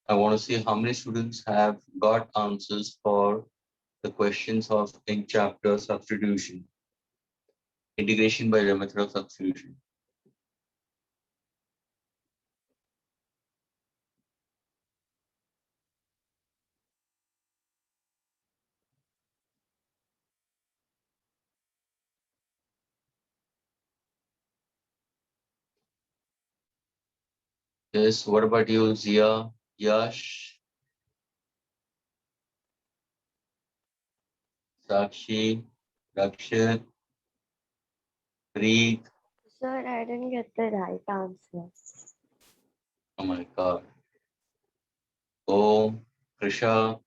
I want to see how many students have got answers for the questions of in chapter substitution, integration by the method of substitution. Yes, what about you, Zia, Yash, Sakshi, Rakshit, Preet? Sir, I didn't get the right answer. Oh my God. Om, Krisha,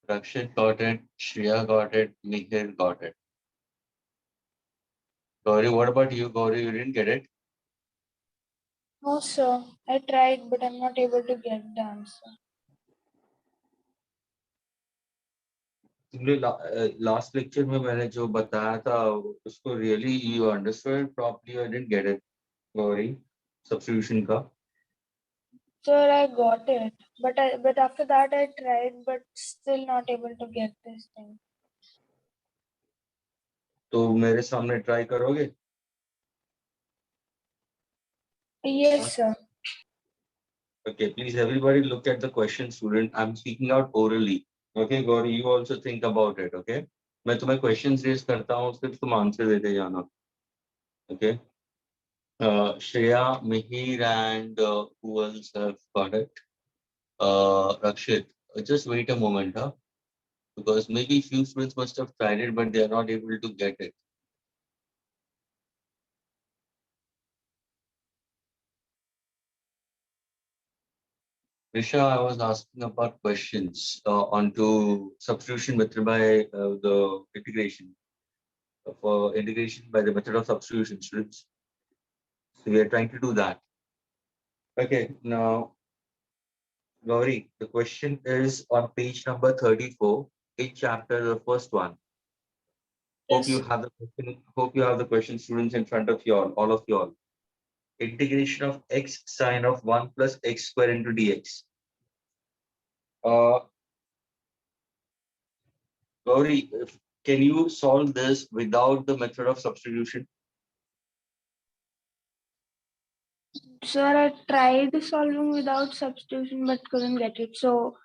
Rakshit got it, Shreya got it, Mihir got it. Gauri, what about you, Gauri? You didn't get it? No, sir. I tried, but I'm not able to get the answer. तुमने last lecture में मैंने जो बताया था उसको really you understood properly I didn't get it Gauri substitution का Sir, I got it, but after that I tried, but still not able to get this thing. तो मेरे सामने ट्राई करोगे Yes, sir. okay please everybody look at the question student I'm speaking out orally okay Gauri you also think about it okay मैं तुम्हें questions raise करता हूँ सिर्फ तुम आंसर देते जाना okay Shreya Mihir and who else have got it Rakshit just wait a moment huh because maybe few students must have tried it, but they are not able to get it. Risha, I was asking about questions onto substitution method by the integration for integration by the method of substitution students. So we are trying to do that. Okay, now Gauri, the question is on page number 34 in chapter the first one. Hope Yes. you have the question. Hope you have the question, students, in front of you all of you all. Integration of x sine of 1 plus x square into dx. Uh, Gauri, can you solve this without the method of substitution? Sir, I tried solving without substitution, but couldn't get it. So,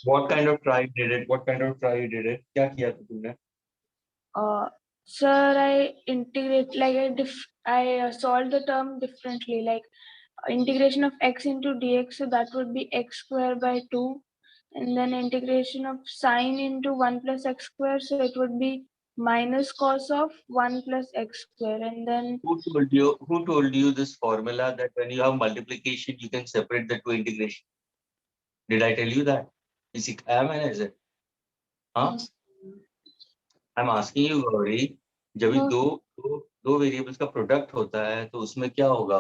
What kind of try you did it? What kind of try you did it? क्या किया था तुमने? uh, sir, I integrate like I solved the term differently, like integration of x into dx, so that would be x square by 2, and then integration of sine into 1 plus x square, so it would be minus cos of 1 plus x square, and then Who told you this formula that when you have multiplication you can separate the two integration? Did I tell you that? ये सिखाया मैंने ऐसे? हाँ? I'm asking you, Gauri, जब भी no, दो variables का product होता है तो उसमें क्या होगा?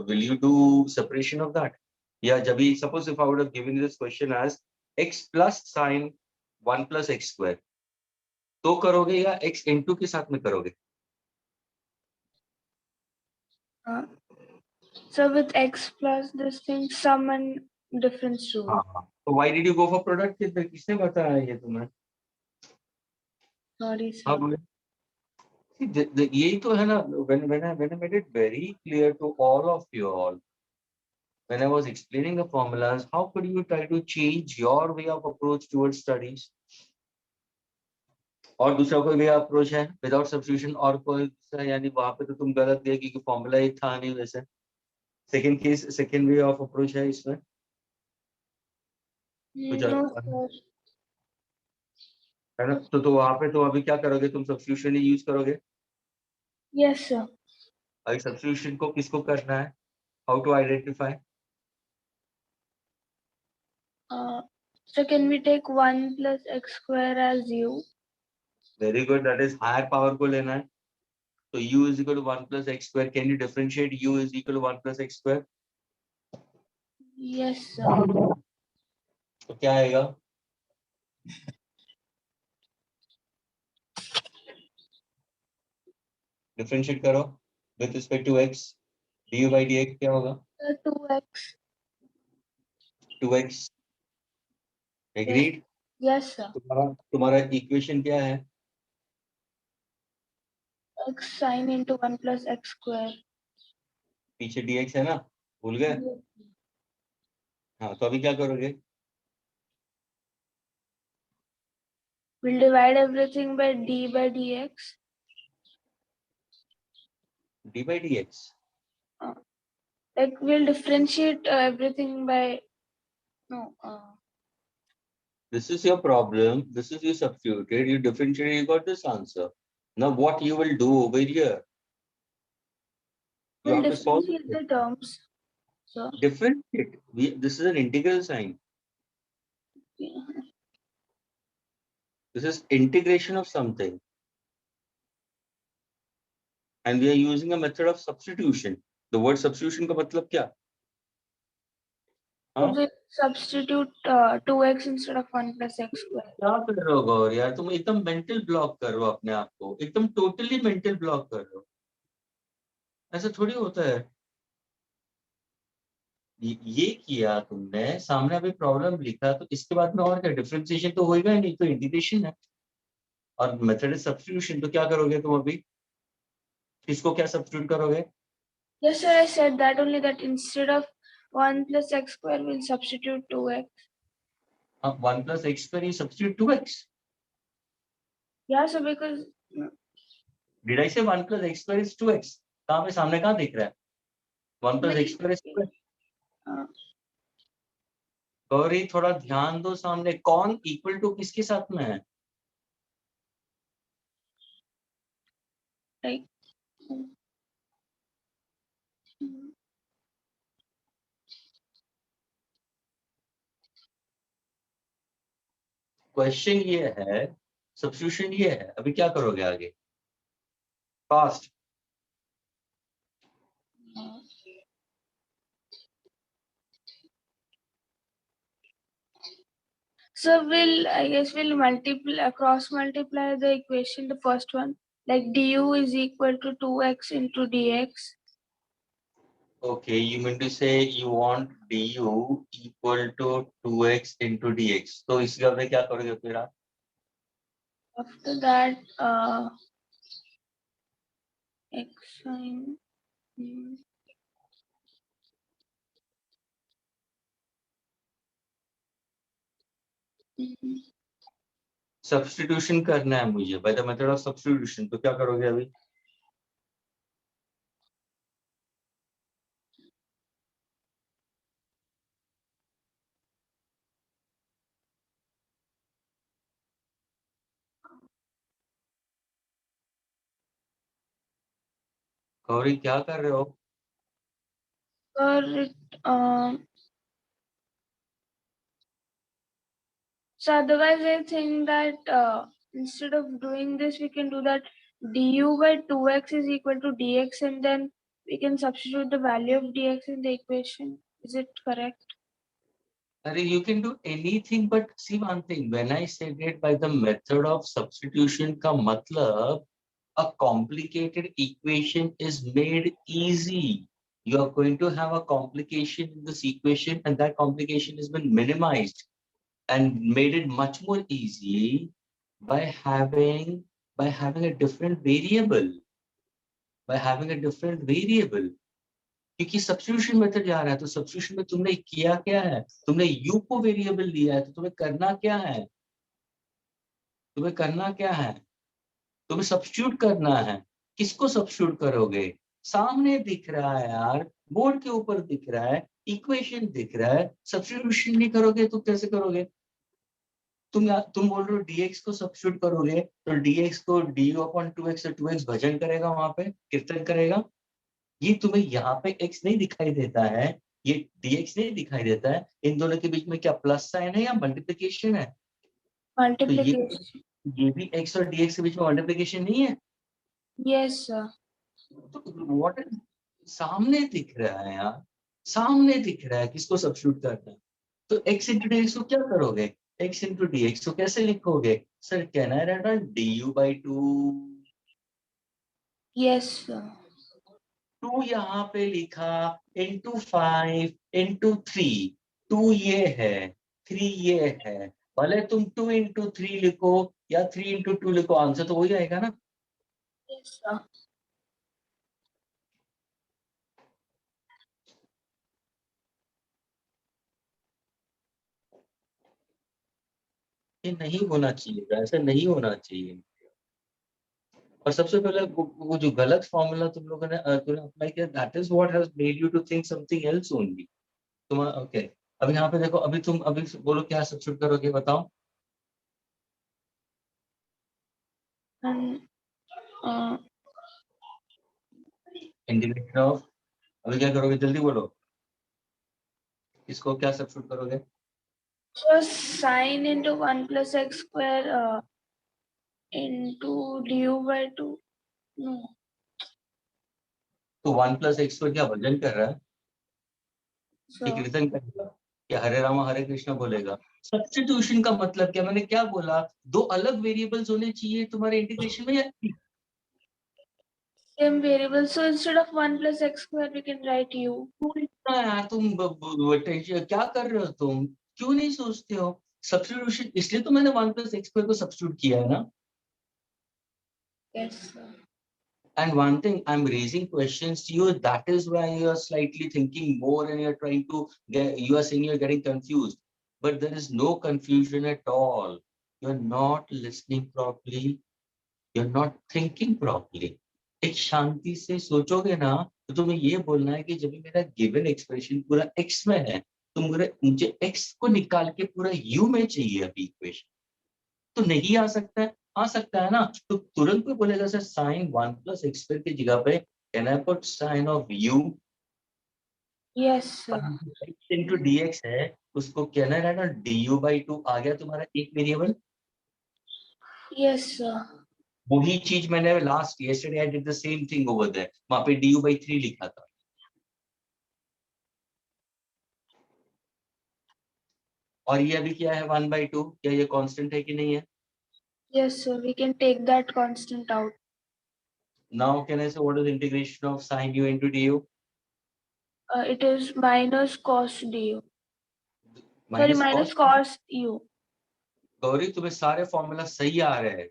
Will you do separation of that? या जब भी suppose if I would have given you this question as x plus sine 1 plus x square तो करोगे या x into के साथ में करोगे? uh, so with x plus this thing sum and difference rule. हाँ. तो why did you go for product? किसने बताया ये तुम्हें? Sorry, हाँ sir. बोले. See, यही तो है ना. When I made it very clear to all of you all, when I was explaining the formulas, how could you try to change your way of approach towards studies? और दूसरा कोई वे approach है without substitution और कोई दूसरा यानी वहां पे तो तुम गलत गए क्योंकि फॉर्मूला ही था नहीं वैसे second case second way of approach है इसमें कुछ No, sir. है ना तो वहां पे तो अभी क्या करोगे तुम सब्स्टिट्यूशन ही यूज करोगे Yes, sir. अभी सब्स्टिट्यूशन को किसको करना है how to identify So can we take 1 plus x square as u? Very good that is higher power को लेना है तो u is equal to 1 plus x square can you differentiate u is equal to 1 plus x square Yes, sir. तो क्या आएगा differentiate करो with respect to x, du by dx क्या होगा? 2x. 2x. Agreed? Yes, sir. तुम्हारा equation क्या है? X sin into 1 plus x square. पीछे dx है ना, भूल गए? हाँ, तो अभी क्या करोगे? We'll divide everything by d by dx. d by dx. Like we'll differentiate everything by no. This is your problem. This is you substituted. You differentiated. You got this answer. Now what you will do over here? You We'll have to solve differentiate it. the terms. So Differentiate. This is an integral sign. yeah. This is integration of something. And we are using a method of substitution. The word substitution का मतलब क्या? So we'll substitute 2x instead of 1 plus x square. क्या कर रहे हो गौर यार, तुम एकदम मेंटल ब्लॉक कर रहे हो अपने आप को, एकदम टोटली मेंटल ब्लॉक कर रहे हो. ऐसा थोड़ी होता है. ये किया तुमने, सामने अभी प्रॉब्लम लिखा, तो इसके बाद में और क्या? डिफरेंशिएशन तो होएगा ही नहीं, तो इंटीग्रेशन है. और मेथड सब्स्टिट्यूशन, तो क्या करोगे तुम अभी? इसको क्या सब्स्टिट्यूट करोगे? Yes, sir. I said that only, that instead of 1 plus x square, we'll substitute 2x. 1 plus x square is substitute 2x. Yeah, so because Did I say 1 plus x square is 2x? कहाँ पे सामने कहाँ दिख रहा है? 1 plus x square is 2x. Gauri थोड़ा ध्यान दो, सामने कौन इक्वल टू किसके साथ में है? like क्वेश्चन ये है, सब्स्टिट्यूशन ये है, अभी क्या करोगे आगे? Fast. so I guess we'll multiply, cross multiply the equation, the first one, like du is equal to 2x into dx. Okay, you mean to say you want du equal to 2x into dx. तो इस जगह पे क्या करोगे फिर आप? After that, x sin. Substitution करना है मुझे by the method of substitution, तो क्या करोगे अभी? गौरी क्या कर रहे हो? So otherwise I think that instead of doing this, we can do that du by 2x is equal to dx, and then we can substitute the value of dx in the equation. Is it correct? You can do anything, but see one thing, when I said it by the method of substitution का मतलब a complicated equation is made easy. You are going to have a complication in this equation, and that complication has been minimized and made it much more easy by having a different variable. क्योंकि substitution method जा रहा है, तो substitution में तुमने किया क्या है? तुमने u को वेरिएबल लिया है, तो तुम्हें करना क्या है? तुम्हें सब्स्टिट्यूट करना है. किसको सब्स्टिट्यूट करोगे? सामने दिख रहा है यार, बोर्ड के ऊपर दिख रहा है, इक्वेशन दिख रहा है. सब्स्टिट्यूशन नहीं करोगे तो कैसे करोगे? तुम बोल रहे हो dx को सब्स्टिट्यूट करोगे, तो dx को du/2x से 2x भजन करेगा, वहां पे कीर्तन करेगा. ये तुम्हें यहाँ पे x नहीं दिखाई देता है, ये dx नहीं दिखाई देता है. इन दोनों के बीच में क्या प्लस साइन है या मल्टीप्लिकेशन है? तो ये भी x और dx के बीच में मल्टीप्लिकेशन नहीं है. Yes, sir. तो व्हाट सामने दिख रहा है यार, सामने दिख रहा है, किसको सब्स्टिट्यूट करना है? तो x into dx को क्या करोगे? x into dx को कैसे लिखोगे? Sir can I right du by 2? Yes, sir. 2 यहाँ पे लिखा into 5 into 3, 2 ये है 3 ये है, भले तुम 2 into 3 लिखो या 3 into 2 लिखो, आंसर तो वही आएगा ना। Yes, sir. ये नहीं होना चाहिए, ऐसा नहीं होना चाहिए। और सबसे पहले वो जो गलत फॉर्मूला तुम लोगों ने तूने अप्लाई किया, that is what has made you to think something else only. तुम ओके, अब यहाँ पे देखो, अभी तुम अभी बोलो क्या सब्स्टिट्यूट करोगे, बताओ। And इंटीग्रेशन ऑफ, अभी क्या करोगे, जल्दी बोलो, इसको क्या सब्स्टिट्यूट करोगे। so sin into 1 plus x square into du by 2. No. तो 1 प्लस एक्स को क्या वर्जन कर रहा है, So एक रीजन करेगा क्या, हरे रामा हरे कृष्णा बोलेगा। सब्स्टिट्यूशन का मतलब क्या, मैंने क्या बोला, दो अलग वेरिएबल्स होने चाहिए तुम्हारे इंटीग्रेशन में, या same variable. So instead of 1 plus x square, we can write u. यार तुम क्या कर रहे हो, तुम क्यों नहीं सोचते हो। सब्स्टिट्यूशन इसलिए तो मैंने 1 प्लस एक्स स्क्वायर को सब्स्टिट्यूट किया है ना। Yes, sir. And one thing, I'm raising questions to you. That is why you are slightly thinking more, and you're trying to get. You are saying you're getting confused, but there is no confusion at all. You're not listening properly. You're not thinking properly. एक शांति से सोचोगे ना, तो तुम्हें ये बोलना है कि जब भी मेरा गिवन एक्सप्रेशन पूरा x में है, तो मुझे x को निकाल के पूरा u में चाहिए अभी इक्वेशन। तो नहीं आ सकता है ना, तो तुरंत कोई बोलेगा sir sine 1 plus x square की जगह पे can I put sine of u। Yes, sir. x into d x है, उसको कहना है ना du बाई 2, आ गया तुम्हारा एक वेरिएबल। Yes, sir. वही चीज मैंने last yesterday I did the same thing over there, वहां पे du बाई 3 लिखा था। और ये अभी क्या है 1 बाई 2, क्या ये कांस्टेंट है कि नहीं है। Yes, sir. We can take that constant out. Now can I say what is integration of sin u into du। It is minus cos du. Sorry, minus minus cos. cos u. Gauri तुम्हें सारे formula सही आ रहे हैं,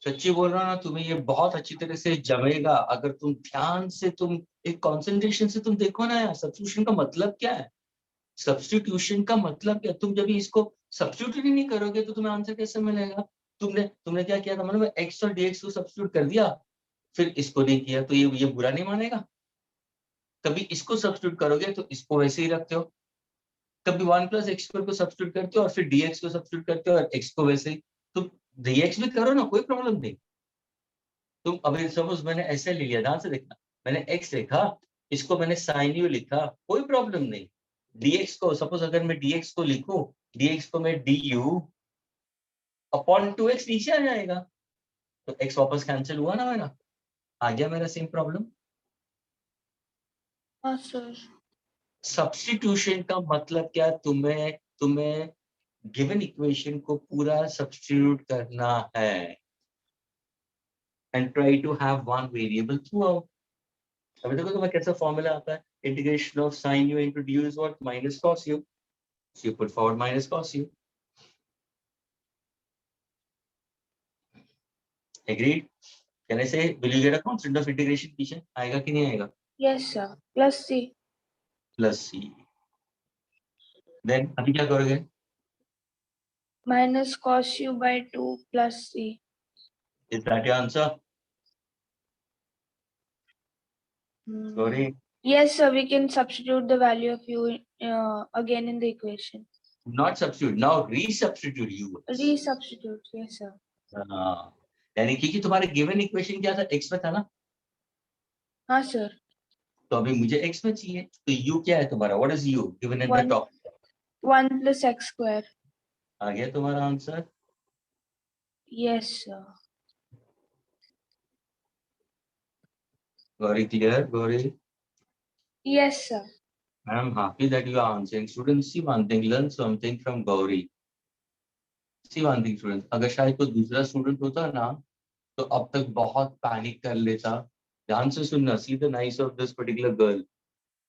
सच्ची बोल रहा हूं ना, तुम्हें ये बहुत अच्छी तरह से जमेगा अगर तुम ध्यान से, तुम एक कंसंट्रेशन से तुम देखो ना यार, सब्स्टिट्यूशन का मतलब क्या है। सब्स्टिट्यूशन का मतलब क्या, तुम जब इसको सब्स्टिट्यूट ही नहीं करोगे तो तुम्हें आंसर कैसे मिलेगा। तुमने तुमने क्या किया था, मतलब एक्स और डीएक्स को सब्स्टिट्यूट कर दिया, फिर इसको नहीं किया, तो ये बुरा नहीं मानेगा। कभी इसको सब्स्टिट्यूट करोगे तो इसको वैसे ही रखते हो, कभी 1 प्लस एक्स स्क्वायर को सब्स्टिट्यूट करते हो और फिर डीएक्स को सब्स्टिट्यूट करते हो और एक्स को वैसे ही, तो डीएक्स भी करो ना, कोई प्रॉब्लम नहीं। तुम अभी सपोज मैंने ऐसे ले लिया, ध्यान से देखना, मैंने x लिखा, इसको मैंने sin u लिखा, कोई प्रॉब्लम नहीं। dx को सपोज अगर मैं dx को लिखूं, dx को मैं du अपॉन 2x नीचे आ जाएगा, तो x वापस कैंसिल हुआ ना मेरा, आ गया मेरा सेम प्रॉब्लम। हाँ sir. सब्स्टिट्यूशन का मतलब क्या, तुम्हें तुम्हें गिवन इक्वेशन को पूरा सब्स्टिट्यूट करना है and try to have one variable throughout. अभी देखो तुम्हें कैसा फॉर्मूला आता है, integration of sin u into du is what, minus cos u, so you put forward minus cos u। Agreed? Can I say will you get a constant of integration पीछे आएगा कि नहीं आएगा। Yes, sir. Plus c. Plus c, then अभी क्या करोगे, Minus cos u by 2 plus c. Is that your answer Gauri. Yes, sir. We can substitute the value of u again in the equation. Not substitute, now resubstitute u। Resubstitute. Yes, sir. यानी कि तुम्हारे given equation क्या था, x में था ना, हाँ sir. तो अभी मुझे x में चाहिए, तो u क्या है तुम्हारा, what is u given at the One. Top. 1 plus x square. आ गया तुम्हारा answer. Yes, sir. Gauri clear, Gauri. Yes, sir. I am happy that you are answering. Students, see one thing, learn something from Gauri. See one thing, students. अगर शायद कोई दूसरा student होता ना, तो अब तक बहुत पैनिक कर लेता, ध्यान से सुनना, see the nice of this particular girl.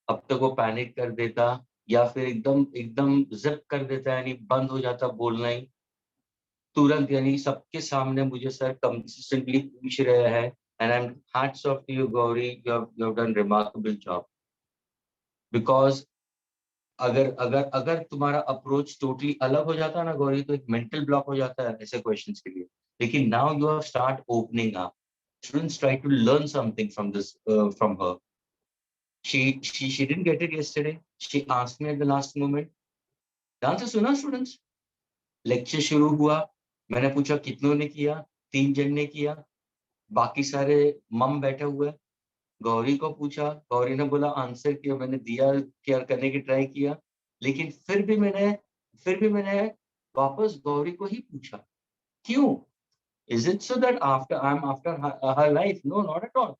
अब तक वो पैनिक कर देता या फिर एकदम एकदम जिप कर देता, यानी बंद हो जाता बोलना ही तुरंत, यानी सबके सामने मुझे सर कंसिस्टेंटली पूछ रहे हैं. And I am hats off to you Gauri, you have done remarkable job. Because अगर अगर अगर तुम्हारा अप्रोच टोटली अलग हो जाता ना गौरी, तो एक मेंटल ब्लॉक हो जाता है ऐसे क्वेश्चंस के लिए. लेकिन now you have start opening up. Students try to learn something from this, from her. She didn't get it yesterday. She asked me at the last moment. ध्यान से सुना स्टूडेंट्स. लेक्चर शुरू हुआ, मैंने पूछा कितनों ने किया, 3 जन ने किया, बाकी सारे मम बैठे हुए. गौरी को पूछा, गौरी ने बोला आंसर किया, मैंने दिया, क्या करने की ट्राई किया. लेकिन फिर भी मैंने वापस गौरी को ही पूछा. क्यों? Is it so that after I am after her life? No, not at all.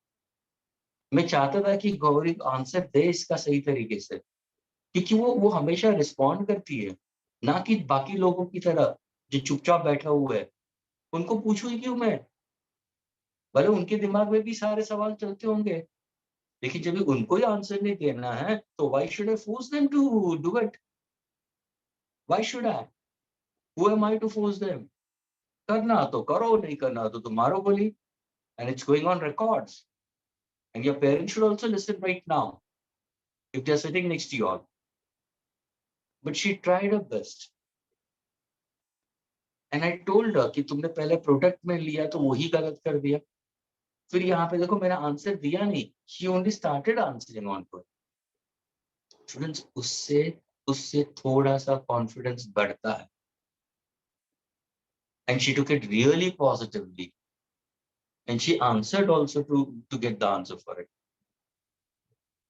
मैं चाहता था कि गौरी आंसर दे इसका सही तरीके से, क्योंकि वो हमेशा रिस्पॉन्ड करती है, ना कि बाकी लोगों की तरह जो चुपचाप बैठा हुआ है. उनको पूछूं ही क्यों मैं? भले उनके दिमाग में भी सारे सवाल चलते होंगे, लेकिन जब उनको ही आंसर नहीं देना है तो why should I force them to do it? Why should I? Who am I to force them? करना तो करो, नहीं करना तो तुम मारो गोली. And it's going on records. And your parents should also listen right now if they are sitting next to you all. But she tried her best. And I told her कि तुमने पहले प्रोडक्ट में लिया तो वही गलत कर दिया. फिर यहाँ पे देखो मैंने आंसर दिया नहीं, she only started answering on पर. स्टूडेंट्स, उससे उससे थोड़ा सा कॉन्फिडेंस बढ़ता है. And she took it really positively and she answered also to get the answer for it.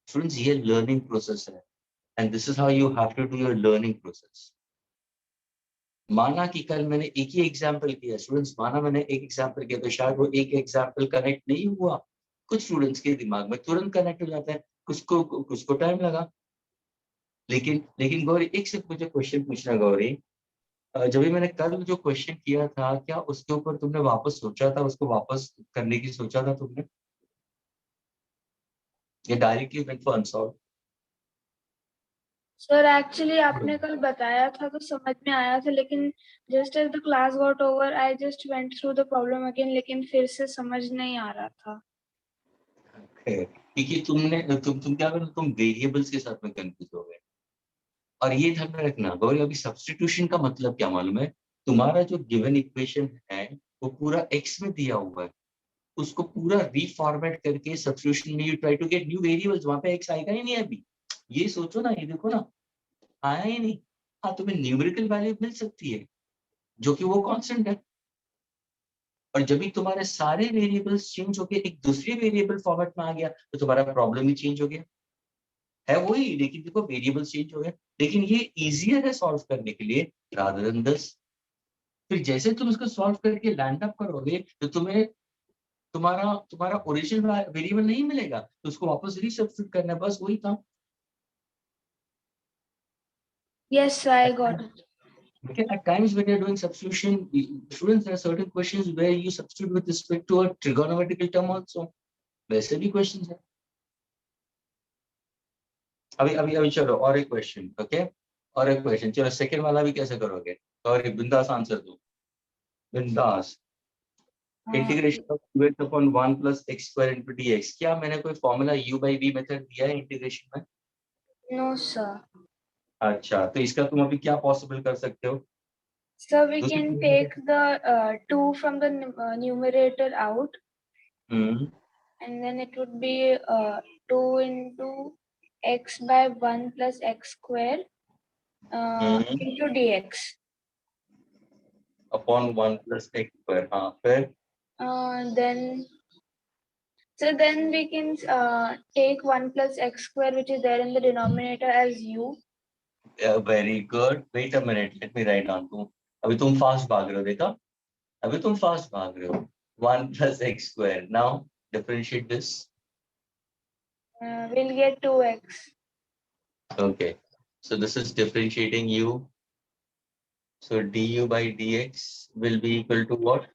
Students, ये लर्निंग प्रोसेस है and this is how you have to do your learning process. माना कि कल मैंने एक ही example किया students, माना मैंने एक एग्जाम्पल किया तो शायद वो एक एग्जाम्पल कनेक्ट नहीं हुआ. कुछ स्टूडेंट्स के दिमाग में तुरंत कनेक्ट हो जाता है, कुछ को टाइम लगा. लेकिन गौरी एक से मुझे क्वेश्चन पूछना गौरी. जब भी मैंने कल जो क्वेश्चन किया था, क्या उसके ऊपर तुमने वापस सोचा था, उसको वापस करने की सोचा था तुमने, या directly went for unsolved? Sir actually आपने कल बताया था तो समझ में आया था, लेकिन just as the class got over I just went through the problem again, लेकिन फिर से समझ नहीं आ रहा था. क्योंकि तुम क्या करो, तुम वेरिएबल्स के साथ में कंफ्यूज हो गए. और ये ध्यान में रखना गौरी, अभी सब्स्टिट्यूशन का मतलब क्या मालूम है? तुम्हारा जो गिवन इक्वेशन है वो पूरा एक्स में दिया हुआ है, उसको पूरा रीफॉर्मेट करके सब्स्टिट्यूशन में you try to get new variables. वहां पे एक्स आएगा ही नहीं अभी. ये सोचो ना, ये देखो ना, आया ही नहीं. हाँ, तुम्हें न्यूमेरिकल वैल्यू मिल सकती है जो कि वो कांस्टेंट है. और जब भी तुम्हारे सारे वेरिएबल्स चेंज होके एक दूसरे वेरिएबल फॉर्मेट में आ गया तो तुम्हारा प्रॉब्लम ही चेंज हो गया. है वही, लेकिन देखो वेरिएबल्स चेंज हो गए. लेकिन ये इजियर है सॉल्व करने के लिए रादर देन दिस. फिर जैसे तुम इसको सॉल्व करके लैंड अप करोगे तो तुम्हें तुम्हारा तुम्हारा ओरिजिनल वेरिएबल नहीं मिलेगा, तो उसको वापस रीसब्स्टिट्यूट करना है, बस वही था. Yes, I got it. Okay, at times when you're doing substitution, students, there are certain questions where you substitute with respect to a trigonometrical term also. वैसे भी questions है. अभी चलो और एक क्वेश्चन. ओके, और एक क्वेश्चन. चलो सेकंड वाला भी कैसे करोगे? और बिंदास आंसर दो, बिंदास. Integration of 2x upon 1 plus x square into dx. क्या मैंने कोई formula u by v method दिया है इंटीग्रेशन में? No, sir. अच्छा, तो इसका तुम अभी क्या पॉसिबल कर सकते हो? So we can take the 2 from the numerator out, and then it would be 2 into x by 1 plus x square into dx. Upon 1 plus x square. हाँ, फिर then we can take 1 plus x square which is there in the denominator as u. Very good. Wait a minute, let me write down. अभी तुम fast भाग रहे हो, देखा, अभी तुम फास्ट भाग रहे हो. 1 plus x square. Now differentiate this. We'll get 2x. Okay, so this is differentiating u. So du by dx will be equal to what?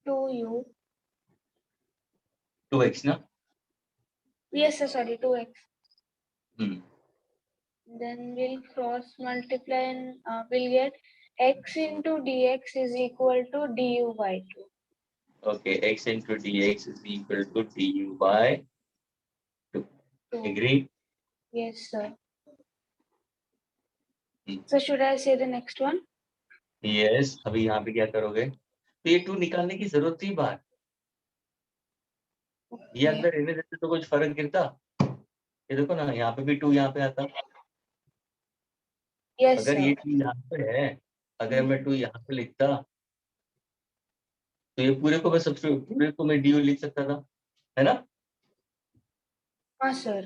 2u. 2x ना. Yes, sir, sorry, 2x. Hmm. Then we'll cross multiply and we'll get x into dx is equal to du by 2. Okay, x into dx is equal to du by 2. 2. Agree? Yes, sir. Hmm. So should I say the next one? Yes. अभी यहाँ पे क्या करोगे? तो ये 2 निकालने की जरूरत थी बाहर। ये Okay. अंदर रहने देते तो कुछ फर्क गिरता? ये देखो ना, यहाँ पे भी 2 यहाँ पे आता। Yes, अगर sir. ये 2 यहाँ पे है, अगर मैं 2 यहाँ पे लिखता, तो ये पूरे को मैं सबसे पूरे को मैं डी लिख सकता था, है ना? हाँ, sir.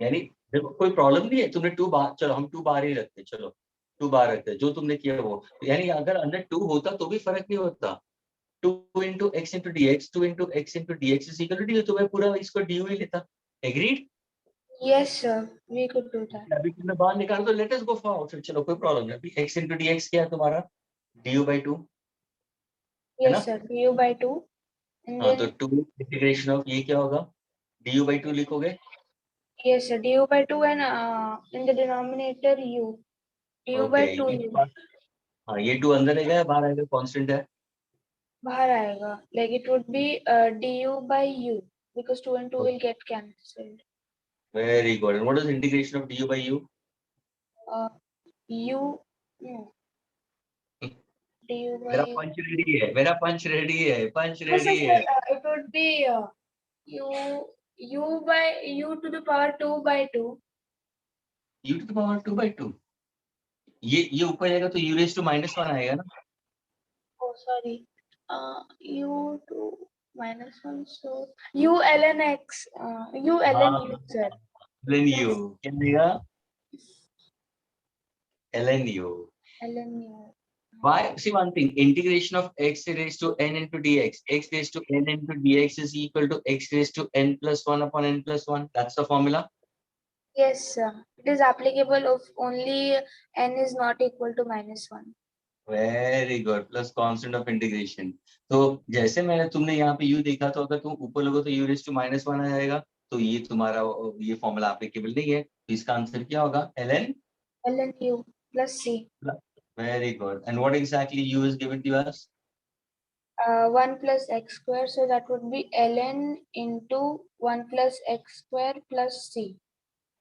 यानी देखो कोई प्रॉब्लम नहीं है, तुमने 2 बार, चलो हम 2 बार ही रखते, चलो 2 बार रखते, जो तुमने किया वो, यानी अगर अंदर 2 होता तो भी फर्क नहीं होता। 2 into x into dx, 2 into x into dx is equal to du, तो मैं पूरा इसको du ही लेता। Agreed? Yes, sir. We could do that. अभी तुमने बाहर निकाल तो let us go for outside, चलो कोई प्रॉब्लम नहीं। अभी x into dx क्या है तुम्हारा? du by 2, है Yes, ना? sir. Du by 2. And हाँ, तो then 2 इंटीग्रेशन ऑफ ये क्या होगा? du by 2 लिखोगे? yes, sir. Du by 2 and in the denominator u. Du by okay, 2 ये u. हाँ, ये 2 अंदर रहेगा या बाहर आएगा? कांस्टेंट है। बाहर आएगा. Like it would be du by u because 2 and 2 will get cancelled. Very good. And what is integration of du by u? U no, du by मेरा u. पंच रेडी है, मेरा पंच रेडी है, पंच Yes, रेडी sir. है। It would be u by u to the power 2 by 2. u to the power 2 by 2, ये ऊपर जाएगा तो u raised to -1 आएगा ना? Oh, sorry. U to -1. So u ln x. U ln हाँ, u, sir. ln u Plus क्या देगा? ln u. ln u. Why? See one thing, integration of x raised to n into dx, x raised to n into dx is equal to x raised to n plus 1 upon n plus 1. That's the formula. Yes, sir. It is applicable if only n is not equal to -1. Very good, plus constant of integration. तो जैसे मैंने तुमने यहाँ पे u देखा, तो अगर तुम ऊपर लोगो तो u रेज टू -1 आ जाएगा, तो ये तुम्हारा ये फॉर्मूला एप्लीकेबल नहीं है, तो इसका आंसर क्या होगा? ln ln u plus c. Very good. And what exactly u is given to us? 1 plus x square, so that would be ln into 1 plus x square plus c.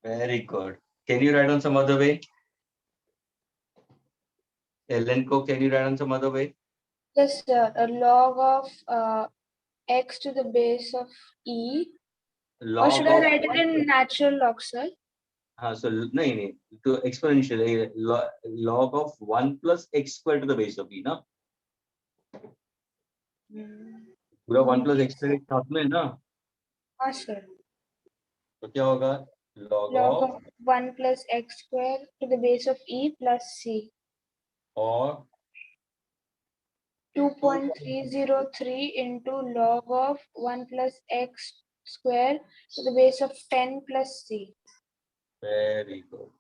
Very good. Can you write on some other way? ln को can you write on some other way? Yes, sir. A log of x to the base of e. Or log should I of, write it in natural log, sir? हाँ, सो नहीं नहीं, तो exponential log of 1 plus x square to the base of e ना, पूरा 1 plus x square एक साथ में है ना, हाँ, sir. तो क्या होगा? log Log of, of 1 plus x square to the base of e plus c. और 2.303 into log of 1 plus x square to the base of 10 plus c. Very good.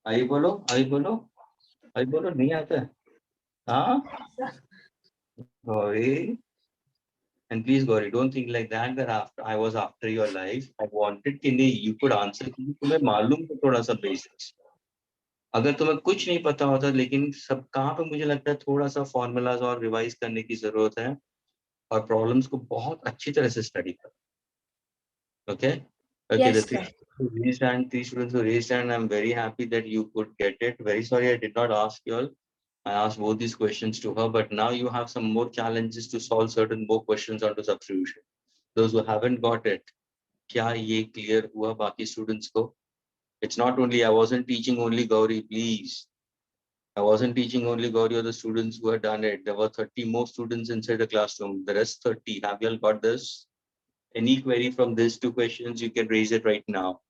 I बोलो, आई बोलो, I बोलो, नहीं आता है? हाँ Gauri, and please Gauri, don't think like that that after I was after your life, I wanted कि नहीं you could answer, क्योंकि तुम्हें मालूम है थोड़ा सा बेसिक्स। अगर तुम्हें कुछ नहीं पता होता, लेकिन सब कहाँ पे मुझे लगता है थोड़ा सा फॉर्मूलाज और रिवाइज करने की जरूरत है, और प्रॉब्लम्स को बहुत अच्छी तरह से स्टडी कर। Okay, okay, the Yes, three sir. who raised hand, 3 students who raised hand, I'm very happy that you could get it. Very sorry I did not ask you all. I asked both these questions to her, but now you have some more challenges to solve certain more questions onto substitution. Those who haven't got it, क्या ये clear हुआ बाकी students को? It's not only, I wasn't teaching only Gauri, please. I wasn't teaching only Gauri or the students who had done it. There were 30 more students inside the classroom. The rest 30, have you all got this? Any query from these 2 questions, you can raise it right now.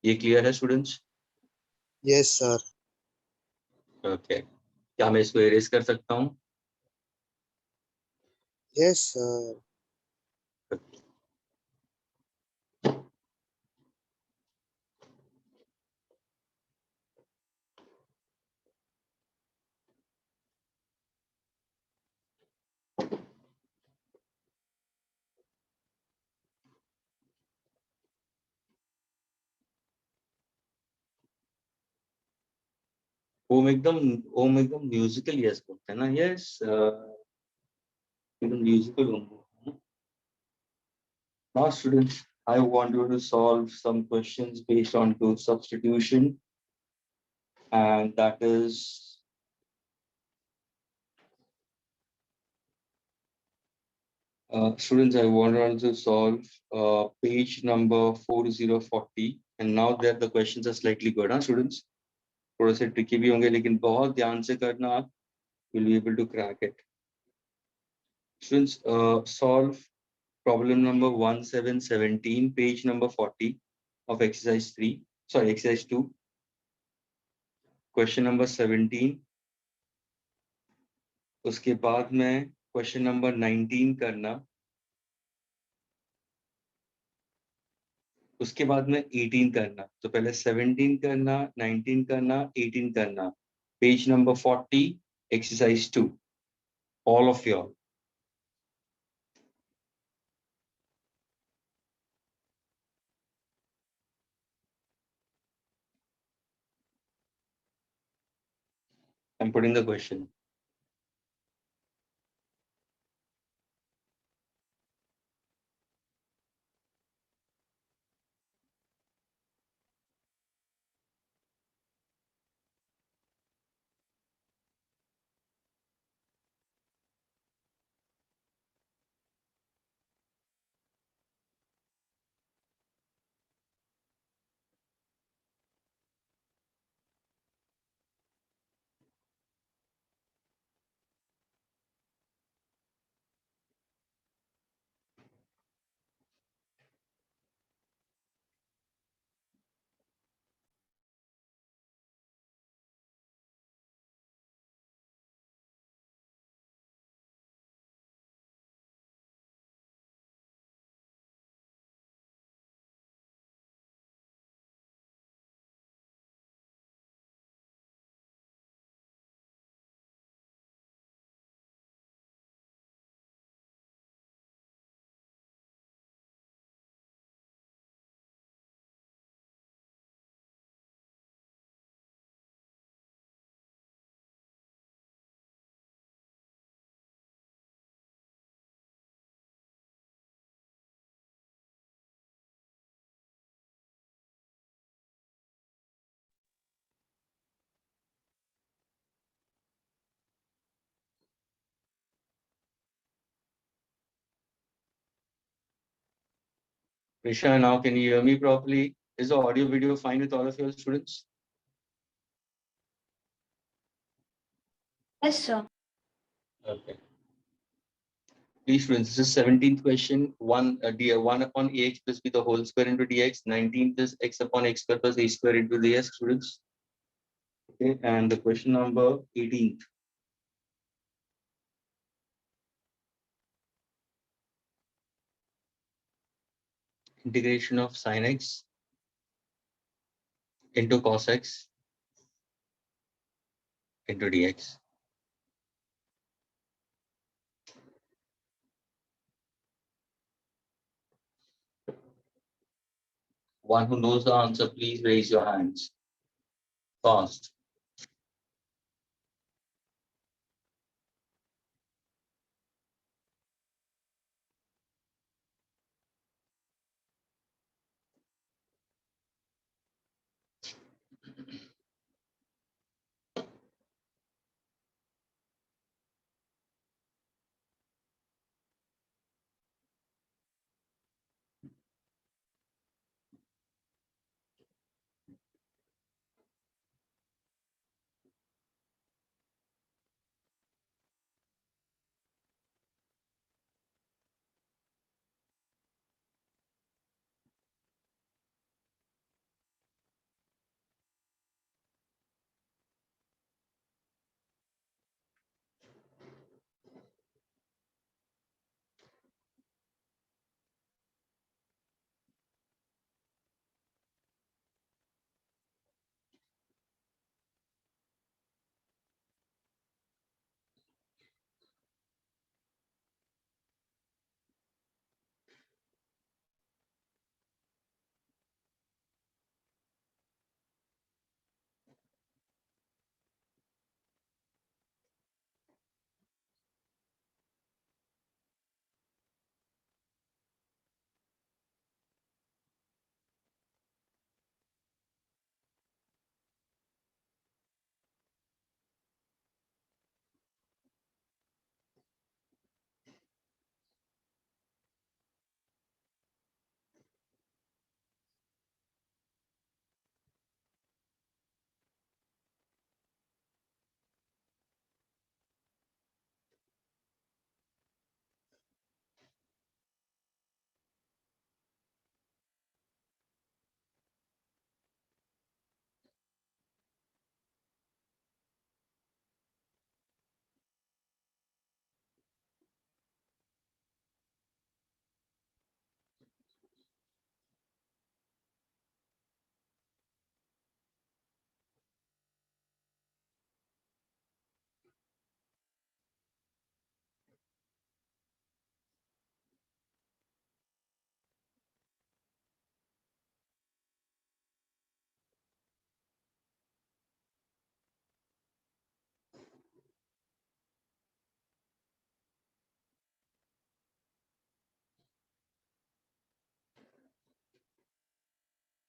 ये clear है students? Yes, sir. Okay. क्या मैं इसको erase कर सकता हूँ? Yes, sir. ओम एकदम musical yes बोलते हैं ना, यस एकदम म्यूजिकल ओम बोलते हैं ना. Now students, I want you to solve some questions based on to substitution, and that is students, I want you to solve page number 4040, and now that the questions are slightly good, huh, students? थोड़े से tricky भी होंगे, लेकिन बहुत ध्यान से करना, आप will be able to crack it. Students, solve problem number 1717, page number 40 of exercise 3, sorry, exercise 2. Question number 17. उसके बाद में question number 19 करना. उसके बाद में 18 करना. तो पहले 17 करना, 19 करना, 18 करना. Page number 40, exercise 2. All of you. I'm putting the question. Risha, now can you hear me properly? Is the audio video fine with all of your students? Yes, sir. Okay. Please, students, this is 17th question. 1 upon ax plus b the whole square into dx. 19th is x upon x square plus a square into dx, students. Okay, and the question number 18th. Integration of sin x into cos x into dx. One who knows the answer, please raise your hands. Fast.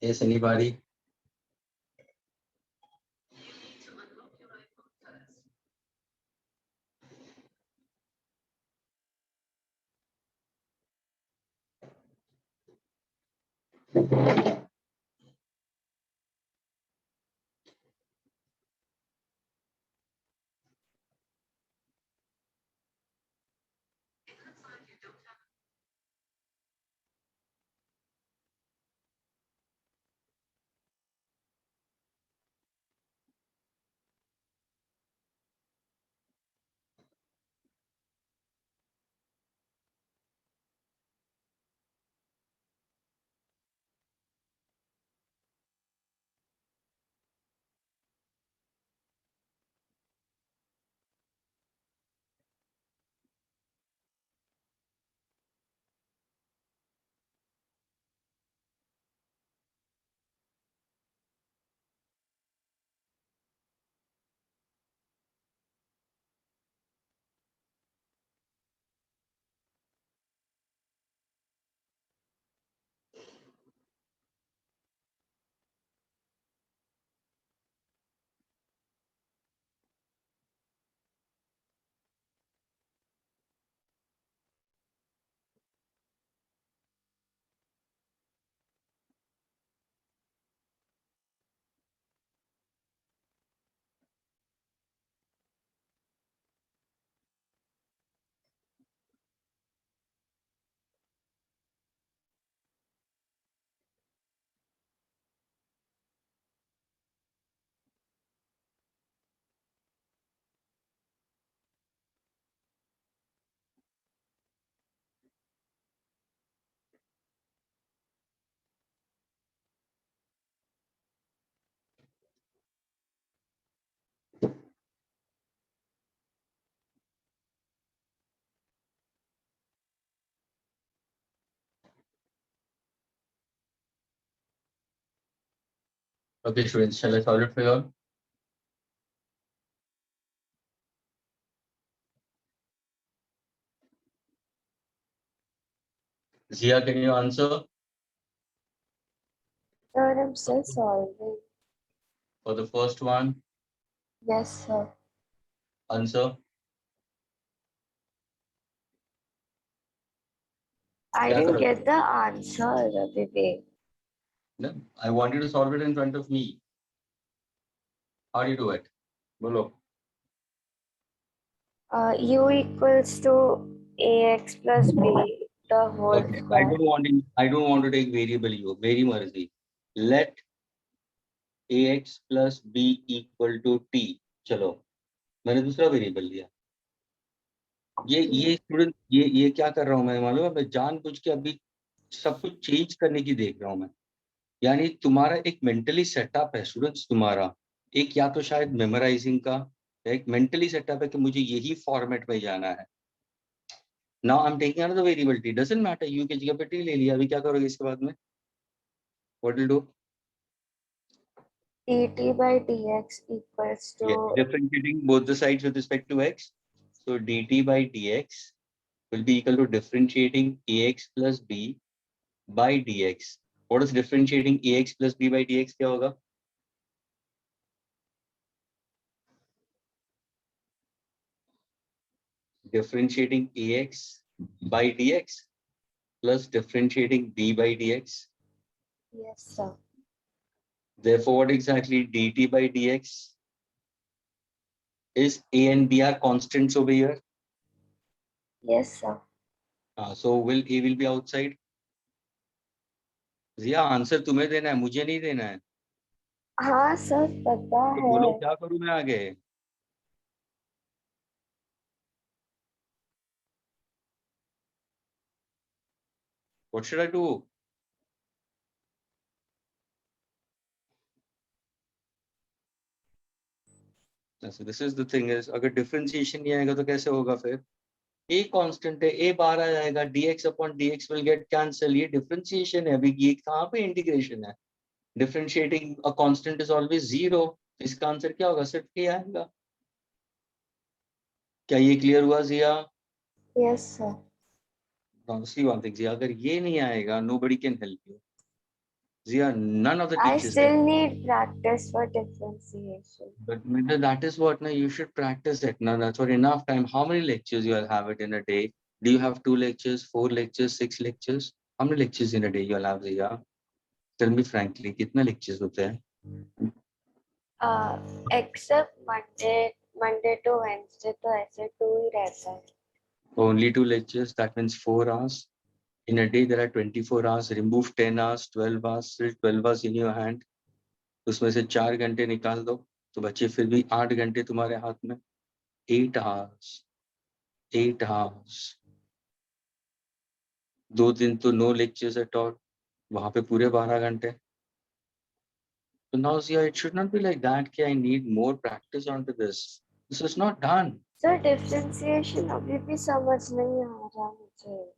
Yes, anybody? Okay, students, shall I solve it for you all? Zia, can you answer Sir, I'm still solving. for the first one? Yes, sir. Answer. I क्या didn't करोगे? get the answer, Vivek. No, I want you to solve it in front of me. How do you do it? Bolo. U equals to ax plus b, the whole Okay, square. I don't want to take variable u. Very mercy. Let ax plus b equal to t. चलो, मैंने दूसरा variable लिया. ये student ये क्या कर रहा हूँ मैं मालूम है? मैं जानबूझ के अभी सब कुछ चेंज करने की देख रहा हूँ मैं. यानी तुम्हारा एक मेंटली सेटअप है स्टूडेंट्स, तुम्हारा एक या तो शायद मेमोराइजिंग का एक मेंटली सेटअप है कि मुझे यही फॉर्मेट में जाना है. Now I am taking another variable T, doesn't matter, you की जगह पे टी ले लिया. अभी क्या करोगे इसके बाद में? What will do? dt by dx equals to Yes, differentiating both the sides with respect to x. So dt by dx will be equal to differentiating ax plus b by dx. What is differentiating ax plus b by dx? क्या होगा? Differentiating ax by dx plus differentiating b by dx. yes, sir. Therefore, what exactly dt by dx is a and b are constants over here. Yes, sir. So will a will be outside. Jiya answer तुम्हें देना है, मुझे नहीं देना है. हाँ sir, पता तो है. बोलो क्या करूं मैं आगे? What should I do? So this is the thing is, अगर डिफरेंशिएशन नहीं आएगा तो कैसे होगा फिर? a कांस्टेंट है, a बाहर आ जाएगा, dx upon dx will get cancel. ये डिफरेंशिएशन है. अभी ये कहाँ पे इंटीग्रेशन है? Differentiating a constant is always zero. इसका आंसर क्या होगा? सिर्फ a आएगा. क्या ये क्लियर हुआ जिया? Yes, sir. सी वन थिंग जिया, अगर ये नहीं आएगा nobody can help you. Zia, none of the I teachers said. still need practice for differentiation. But Minna, that is what now you should practice it. Now that's what enough time. How many lectures you'll have it in a day? Do you have 2 lectures, 4 lectures, 6 lectures? How many lectures in a day you'll have, Zia? Tell me frankly, कितने lectures होते हैं? Except Monday to Wednesday तो ऐसे 2 ही रहता है. Only 2 lectures. That means 4 hours. In a day there are 24 hours. Remove 10 hours, 12 hours, still 12 hours in your hand. उसमें से 4 घंटे निकाल दो तो बचे फिर भी 8 घंटे तुम्हारे हाथ में. 8 hours. 8 hours. 2 दिन तो no lectures at all. वहां पे पूरे 12 घंटे. So now, Zia, it should not be like that. कि I need more practice onto this. This is not done. Sir, differentiation अभी भी समझ नहीं आ रहा मुझे.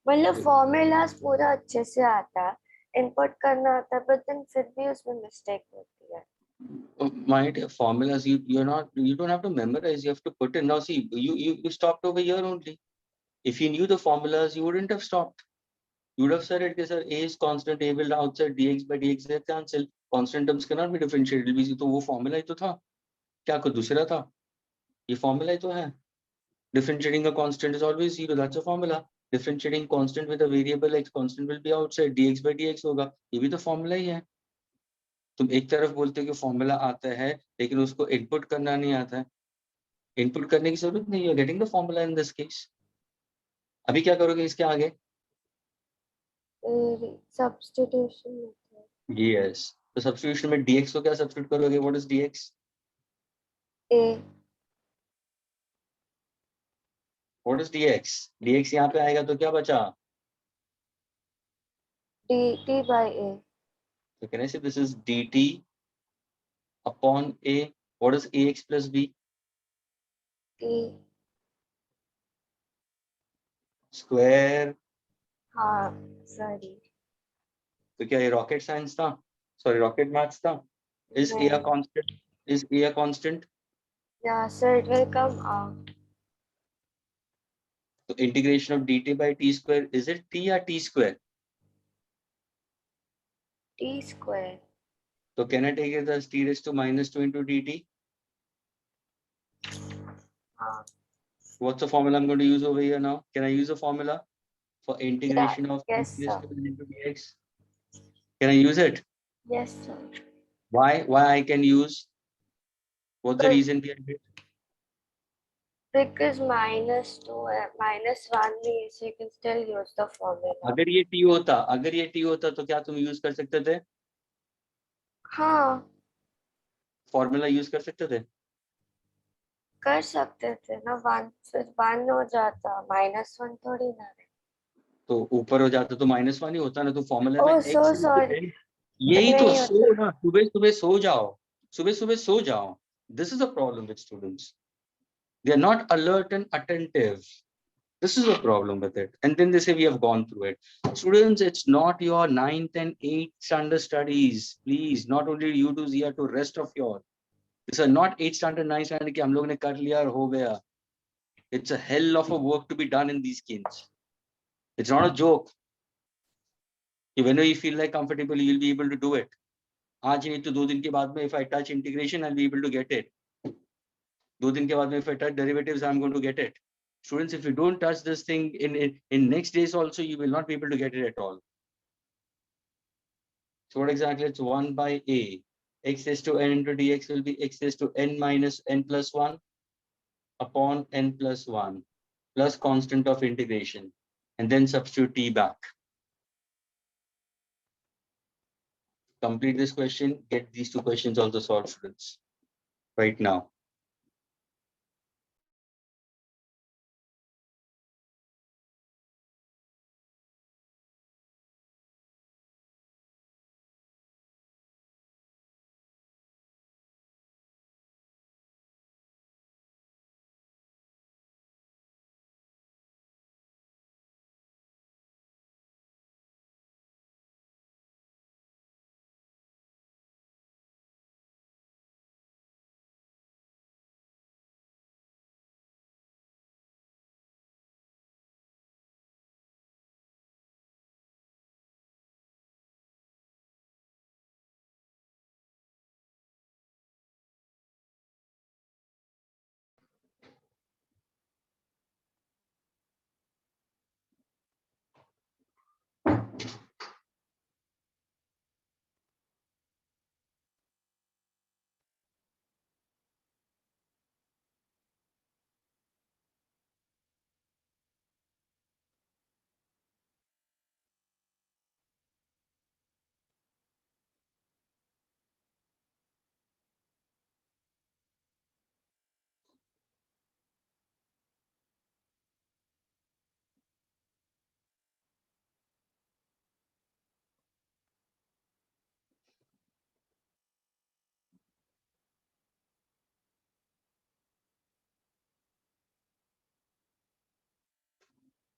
मतलब formulas पूरा अच्छे से आता है, input करना आता है, but then फिर भी उसमें mistake होती है. My dear, formulas you don't have to memorize. You have to put in. Now see, you stopped over here only. If you knew the formulas, you wouldn't have stopped. You would have said it, sir, A is constant, A will outside dx by dx is cancel. Constant terms cannot be differentiated. तो वो formula ही तो था. क्या कोई दूसरा था? ये formula ही तो है. Differentiating a constant is always 0. That's a formula. Differentiating constant with a variable x constant will be outside. dx by dx होगा. ये भी तो formula ही है. तुम एक तरफ बोलते हो कि formula आता है, लेकिन उसको input करना नहीं आता है. Input करने की जरूरत नहीं है. Getting the formula in this case. अभी क्या करोगे इसके आगे? Substitution method. Yes. तो substitution में dx को क्या substitute करोगे? What is dx? A. What is dx? dx यहाँ पे आएगा तो क्या बचा? dt by A. So can I say this is dt upon a? What is ax plus b? T. Square. हाँ, sorry. तो क्या ये rocket science था? Sorry, rocket maths था? Is a नहीं. constant? Is a constant? Yeah, sir, it will come out. So integration of dt by t square, is it t or t square? T square. So can I take it as t raised to minus 2 into dt? What's the formula I'm going to use over here now? Can I use a formula for integration of t Yes, raised sir. to n into dx? Can I use it? Yes, sir. Why I can use? What's the But- reason behind it? Because -2 minus 1 means you can still use the formula. अगर ये t होता तो क्या तुम use कर सकते थे? हाँ, फॉर्मूला यूज कर सकते थे? कर सकते थे ना. 1 फिर 1 हो जाता, -1 थोड़ी ना है. तो ऊपर हो जाता तो -1 ही होता ना. तो फॉर्मूला में Oh, x so into sorry. n. यही तो नहीं सो होता. ना. सुबह सुबह सो जाओ. सुबह सुबह सो जाओ. This is a problem with students. They are not alert and attentive. This is a problem with it. And then they say we have gone through it. Students, it's not your 9th and 8th standard studies. Please, not only you do Zia, to rest of your. These are not 8th standard, 9th standard कि हम लोग ने कर लिया और हो गया. It's a hell of a work to be done in these kids. It's not a joke. Whenever you feel like comfortable, you'll be able to do it. आज नहीं तो 2 दिन के बाद में if I touch integration, I'll be able to get it. 2 दिन के बाद में if I touch derivatives, I'm going to get it. Students, if you don't touch this thing in next days also, you will not be able to get it at all. So what exactly? It's 1 by a. X raised to n into dx will be x raised to n minus n plus 1 upon n plus 1 plus constant of integration, and then substitute t back. Complete this question, get these 2 questions also solved, students, right now.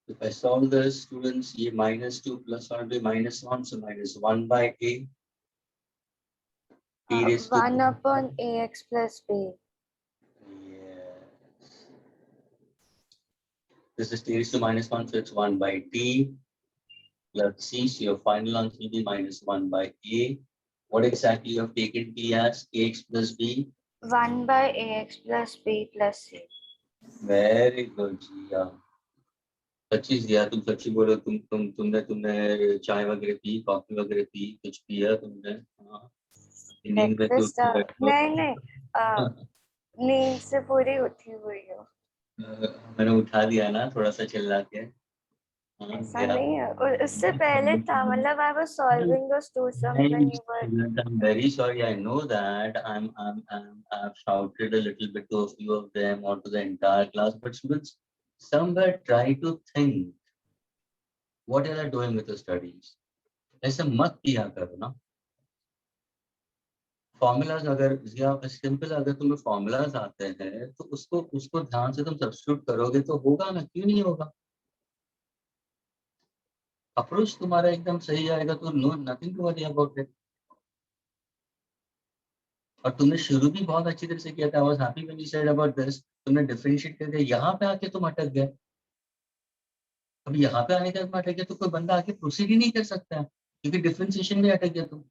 If I solve this, students, ये -2 plus 1 will be -1, so -1 by a. T raised to 1 upon ax plus b. yes. This is t raised to -1, so it's 1 by t plus c. So your final answer will be -1 by a. What exactly you have taken t as? Ax plus b. 1 by ax plus b plus c. Very good, जिया. सच्ची जिया, तुम सच्ची बोलो. तुमने चाय वगैरह P, coffee वगैरह P, कुछ पिया तुमने? हाँ. नींद में तो ब्रेकफास्ट उठ के बैठे हो. नहीं नींद से पूरी उठी हुई हो. मैंने उठा दिया ना थोड़ा सा चिल्ला के. हाँ, ऐसा गया. नहीं है, और उससे पहले था, मतलब I was solving those two sum when you were. I'm very sorry. I know that I've shouted a little bit to a few of them or to the entire class, but students somewhere try to think what are they doing with the studies. ऐसे मत किया करो ना. Formulas अगर या simple अगर तुम्हें formulas आते हैं तो उसको ध्यान से तुम सब्स्टिट्यूट करोगे तो होगा ना, क्यों नहीं होगा. अप्रोच तुम्हारा एकदम सही आएगा तो no nothing to worry about it. और तुमने शुरू भी बहुत अच्छी तरह से किया था. I was happy when you said about this. तुमने डिफरेंशिएट करके यहाँ पे आके तुम अटक गए. अब यहाँ पे आने के बाद अटक गए तो कोई बंदा आके प्रोसीड ही नहीं कर सकता है, क्योंकि डिफरेंशिएशन में अटक गया तुम.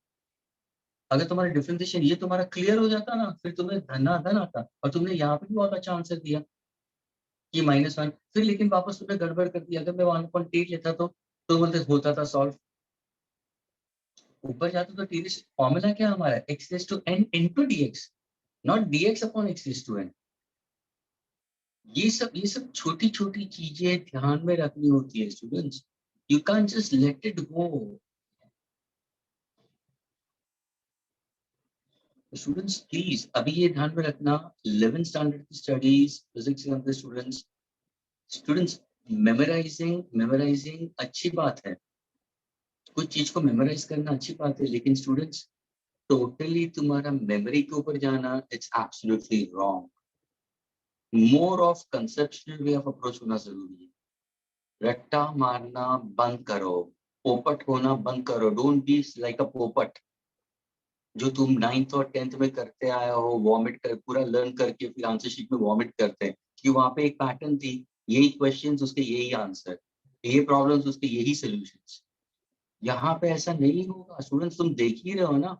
अगर तुम्हारा डिफरेंशिएशन ये तुम्हारा क्लियर हो जाता ना, फिर तुम्हें धन आता. और तुमने यहाँ पे भी बहुत अच्छा आंसर दिया कि -1. फिर लेकिन वापस तुमने गड़बड़ कर दिया. अगर मैं 1.8 लेता तो बोलते होता था सॉल्व. ऊपर जाते तो टीरिस फॉर्मूला क्या हमारा, x raise to n into dx, not dx upon x raise to n. ये सब छोटी छोटी चीजें ध्यान में रखनी होती है students. You can just let it go. Students please अभी ये ध्यान में रखना. 11th स्टैंडर्ड की स्टडीज फिजिक्स के स्टूडेंट्स स्टूडेंट्स मेमोराइजिंग अच्छी बात है. कुछ चीज को मेमोराइज करना अच्छी बात है, लेकिन स्टूडेंट्स टोटली तुम्हारा मेमोरी के ऊपर जाना, it's absolutely wrong. More of conceptual way of approach होना जरूरी है. रट्टा मारना बंद करो. पोपट होना बंद करो. डोंट बी लाइक अ पोपट जो तुम 9th और 10th में करते आए हो. वॉमिट कर पूरा लर्न करके फिर आंसर शीट में वॉमिट करते हैं कि वहां पे एक पैटर्न थी, यही क्वेश्चंस उसके यही आंसर, ये प्रॉब्लम्स उसके यही सॉल्यूशंस. यहाँ पे ऐसा नहीं होगा. स्टूडेंट्स तुम देख ही रहे हो ना.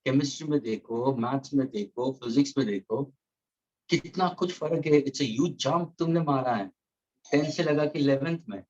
केमिस्ट्री में देखो, मैथ्स में देखो, फिजिक्स में देखो, कितना कुछ फर्क है. इट्स अ ह्यूज जंप तुमने मारा है 10th से लगा के 11th में.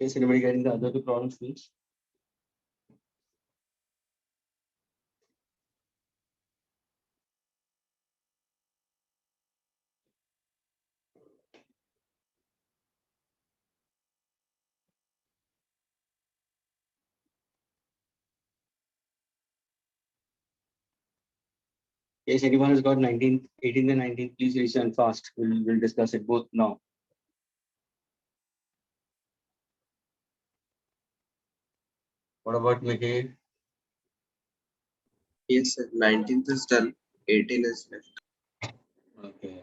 Is anybody getting the other two problems, please? Yes, anyone has got 19, 18 and 19, please raise your hand fast. We'll discuss it both now. What about Mikhail? Yes, sir. 19th is done. 18 is left. Okay.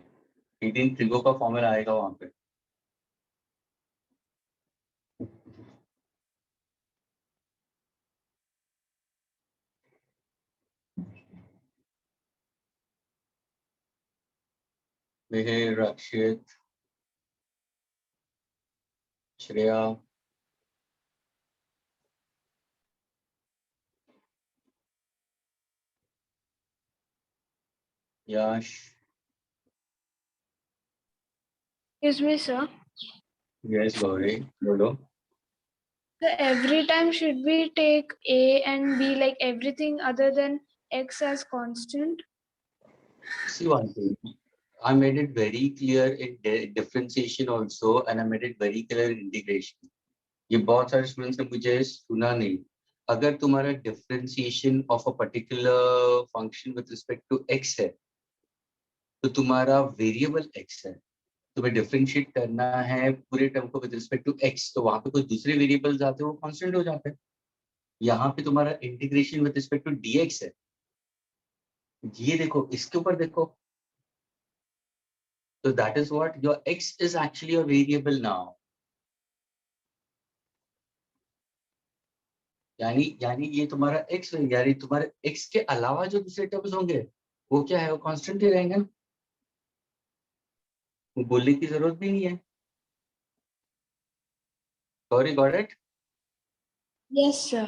18 त्रिगो का formula आएगा वहां पे. Mikhail, Rakshit, Shreya, Yash. Excuse me, sir. Yes, Gauri. Bolo. So every time should we take A and B, like everything other than X as constant? See one thing. I made it very clear in differentiation also, and I made it very clear in integration. ये बहुत सारे students ने मुझे सुना नहीं. अगर तुम्हारा differentiation of a particular function with respect to x है, तो तुम्हारा वेरिएबल एक्स है, तुम्हें डिफरेंशिएट करना है पूरे टर्म को विद रिस्पेक्ट टू एक्स, तो वहां पे कुछ दूसरे वेरिएबल्स आते हैं, वो कांस्टेंट हो जाते हैं. यहाँ पे तुम्हारा integration with respect to dx है. ये देखो, इसके ऊपर देखो. So that is what your x is actually a variable now. यानी ये तुम्हारा x है, यानी तुम्हारे x के अलावा जो दूसरे टर्म्स होंगे वो क्या है, वो कांस्टेंट ही रहेंगे. वो बोलने की जरूरत भी नहीं है. Sorry, got it? Yes, sir.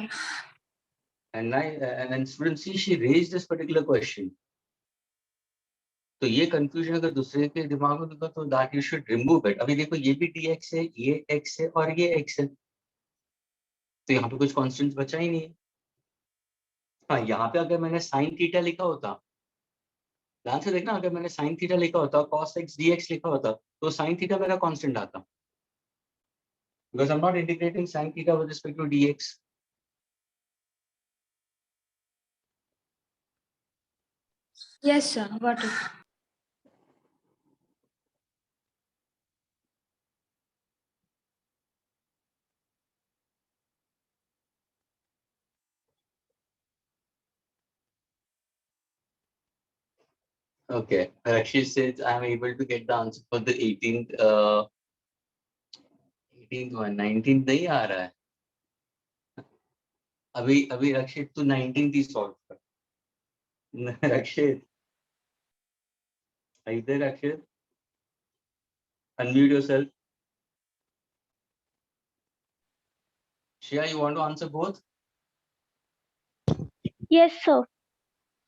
And then student C, she raised this particular question. तो ये कंफ्यूजन अगर दूसरे के दिमाग में होगा तो that you should remove it. अभी देखो, ये भी dx है, ये x है और ये x है, तो यहाँ पे कुछ कांस्टेंट बचा ही नहीं है. हाँ, यहाँ पे अगर मैंने साइन थीटा लिखा होता, ध्यान से देखना, अगर मैंने साइन थीटा लिखा होता, cos x dx लिखा होता, तो साइन थीटा मेरा कांस्टेंट आता, because I'm not integrating sin theta with respect to dx. Yes, sir. Got it. Okay, Rakshit says I'm able to get the answer for the 18th 18th one. 19th नहीं आ रहा है. अभी रक्षित तू 19th ही solve कर. रक्षित, are you there, Rakshit? Unmute yourself. Shreya, you want to answer both? Yes, sir.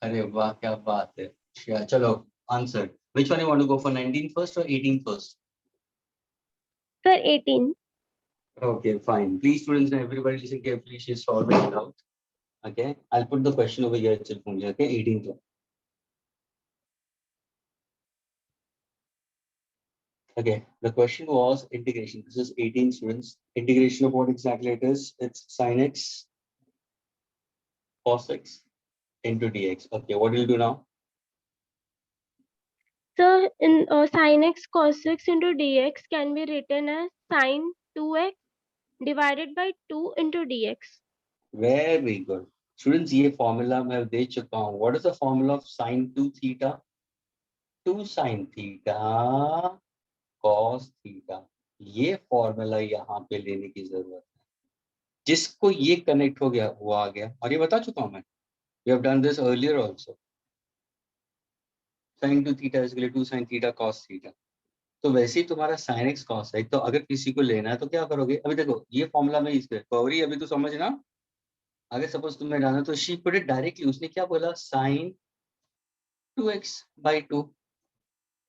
अरे वाह, क्या बात है. Shreya, चलो, answer. Which one you want to go for, 19th first or 18th first? Sir, 18. Okay, fine. Please, students, and everybody listen carefully. She's solving it out. Okay, I'll put the question over here itself only. Okay, 18th one. Okay, the question was integration. This is 18 students. Integration of what exactly it is? It's sin x cos x into dx. Okay, what will you do now? So, in sin x cos x into dx can be written as sin 2x divided by 2 into dx. Very good. Students, ये formula मैं दे चुका हूँ. What is the formula of sin 2 theta? 2 sin theta cos theta. ये formula यहाँ पे लेने की जरूरत है. जिसको ये कनेक्ट हो गया वो आ गया, और ये बता चुका हूँ मैं. We have done this earlier also. Sin 2 theta is equal to 2 sin theta cos theta. तो वैसे ही तुम्हारा sin x cos x, तो अगर किसी को लेना है तो क्या करोगे? अभी देखो, ये फॉर्मूला में इसके गौरी अभी तो समझ ना. अगर सपोज तुम्हें डालना तो शी पुट इट डायरेक्टली. उसने क्या बोला? sin 2x by 2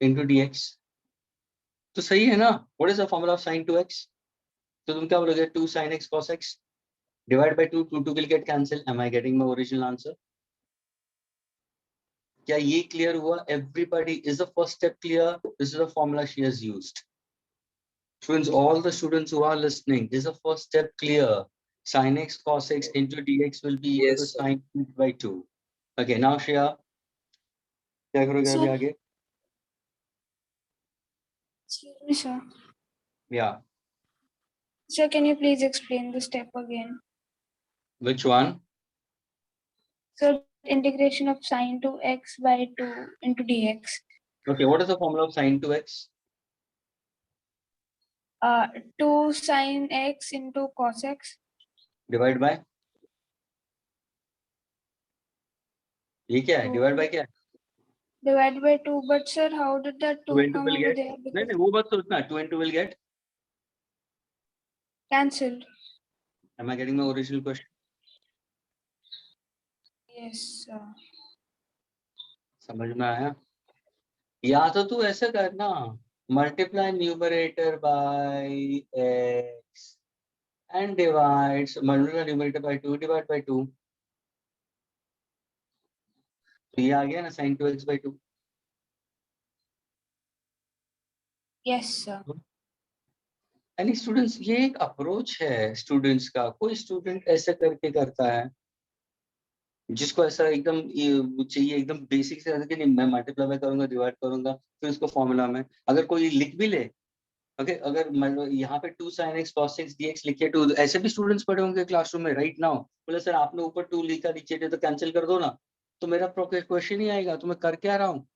into dx. तो सही है ना? What is the formula of sin 2x? तो तुम क्या बोलोगे? 2 sin x cos x divided by 2, 2 will get cancelled. Am I getting my original answer? क्या ये क्लियर हुआ? Everybody, is the first step clear? This is the formula she has used. Students, all the students who are listening, is the first step clear? Sin x cos x into dx will be equal to Yes, sir. sin 2 by 2. Okay, now Shreya, क्या करोगे अभी Sir, आगे? excuse me, sir. Yeah. Sir, can you please explain the step again? Which one? So integration of sine 2x by 2 into dx. Okay, what is the formula of sine 2x? 2 sine x into cos x. Divide by? ये क्या है? So Divide by क्या है? divided by 2. But sir, how did that 2 2 into come will over get? there? नहीं Because नहीं, वो बात सोचना. 2 into will get? cancelled. Am I getting my original question? Yes, sir. समझ में आया? या तो तू ऐसा करना, multiply numerator by x and divides multiply numerator by 2 divide by 2. तो ये आ गया ना sin 2x by 2. Yes, sir. यानी स्टूडेंट्स ये एक अप्रोच है स्टूडेंट्स का. कोई स्टूडेंट ऐसा करके करता है जिसको ऐसा एकदम ये चाहिए एकदम बेसिक से, कि नहीं मैं मल्टीप्लाई करूंगा डिवाइड करूंगा फिर उसको फॉर्मूला में. अगर कोई लिख भी ले, ओके, अगर यहाँ पे 2 sin x cos x dx लिखे, तो ऐसे भी स्टूडेंट्स पढ़े होंगे क्लासरूम में राइट नाउ. बोले सर आपने ऊपर 2 लिखा नीचे तो कैंसिल कर दो ना, तो मेरा क्वेश्चन ही आएगा. तो मैं कर क्या रहा हूँ?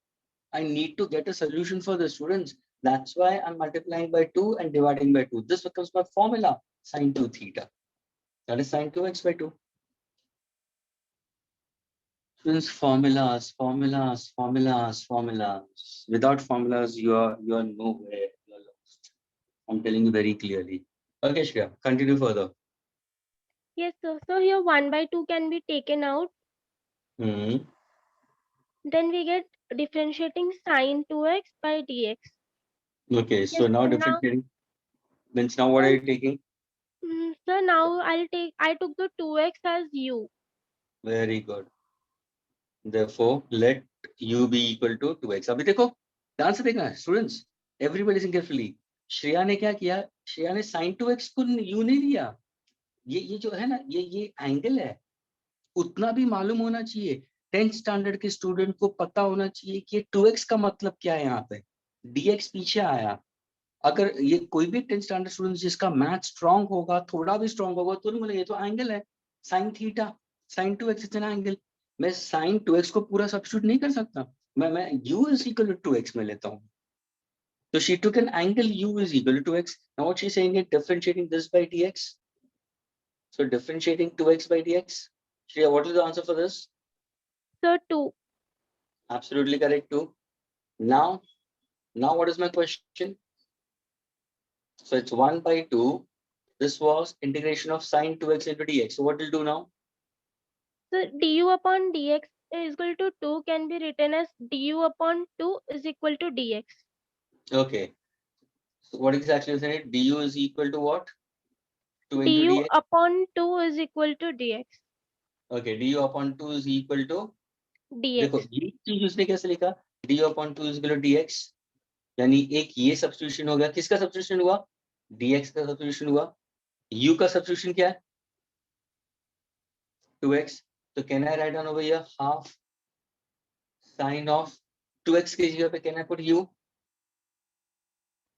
I need to get a solution for the students. That's why I'm multiplying by 2 and dividing by 2. This becomes my formula, sin 2 theta. That is sin 2x by 2. Students, formulas. Without formulas, you are nowhere. You are lost. I'm telling you very clearly. Okay, Shreya, continue further. Yes, sir. So here 1 by 2 can be taken out. Hmm. Then we get differentiating sine 2x by dx. Okay, so Yes, now sir. differentiating. Means now what are you taking? So now I took the 2x as u. Very good. Therefore, let u be equal to 2x. अभी देखो, ध्यान से देखना है students. Everybody listen carefully. Shreya ने क्या किया? श्रेया ने sin 2x को u नहीं लिया. ये जो है ना, ये एंगल है, उतना भी मालूम होना चाहिए. 10th स्टैंडर्ड के स्टूडेंट को पता होना चाहिए कि 2x का मतलब क्या है. यहाँ पे dx पीछे आया. अगर ये कोई भी 10th स्टैंडर्ड स्टूडेंट जिसका मैथ स्ट्रांग होगा, थोड़ा भी स्ट्रांग होगा, तो नहीं बोले ये तो एंगल है sin थीटा, sin 2x इतना एंगल. मैं sin 2x को पूरा सब्स्टिट्यूट नहीं कर सकता. मैं u is equal to 2x में लेता हूँ. So she took an angle u is equal to 2x. Now what she's saying is differentiating this by dx. So differentiating 2x by dx. Shreya, what is the answer for this? So 2. Absolutely correct, 2. Now what is my question? So it's 1 by 2. This was integration of sin 2x into dx. So what will do now? So du upon dx is equal to 2 can be written as du upon 2 is equal to dx. Okay. So what exactly is it? du is equal to what? 2 into Du dx. upon 2 is equal to dx. Okay, du upon 2 is equal to? देखो dx. ये चीज उसने कैसे लिखा? du upon 2 is equal to dx. यानी एक ये substitution हो गया. किसका सब्स्टिट्यूशन हुआ? dx का सब्स्टिट्यूशन हुआ. u का सब्स्टिट्यूशन क्या है? 2x. तो can I write down over here half sine of 2x की जगह पे can I put u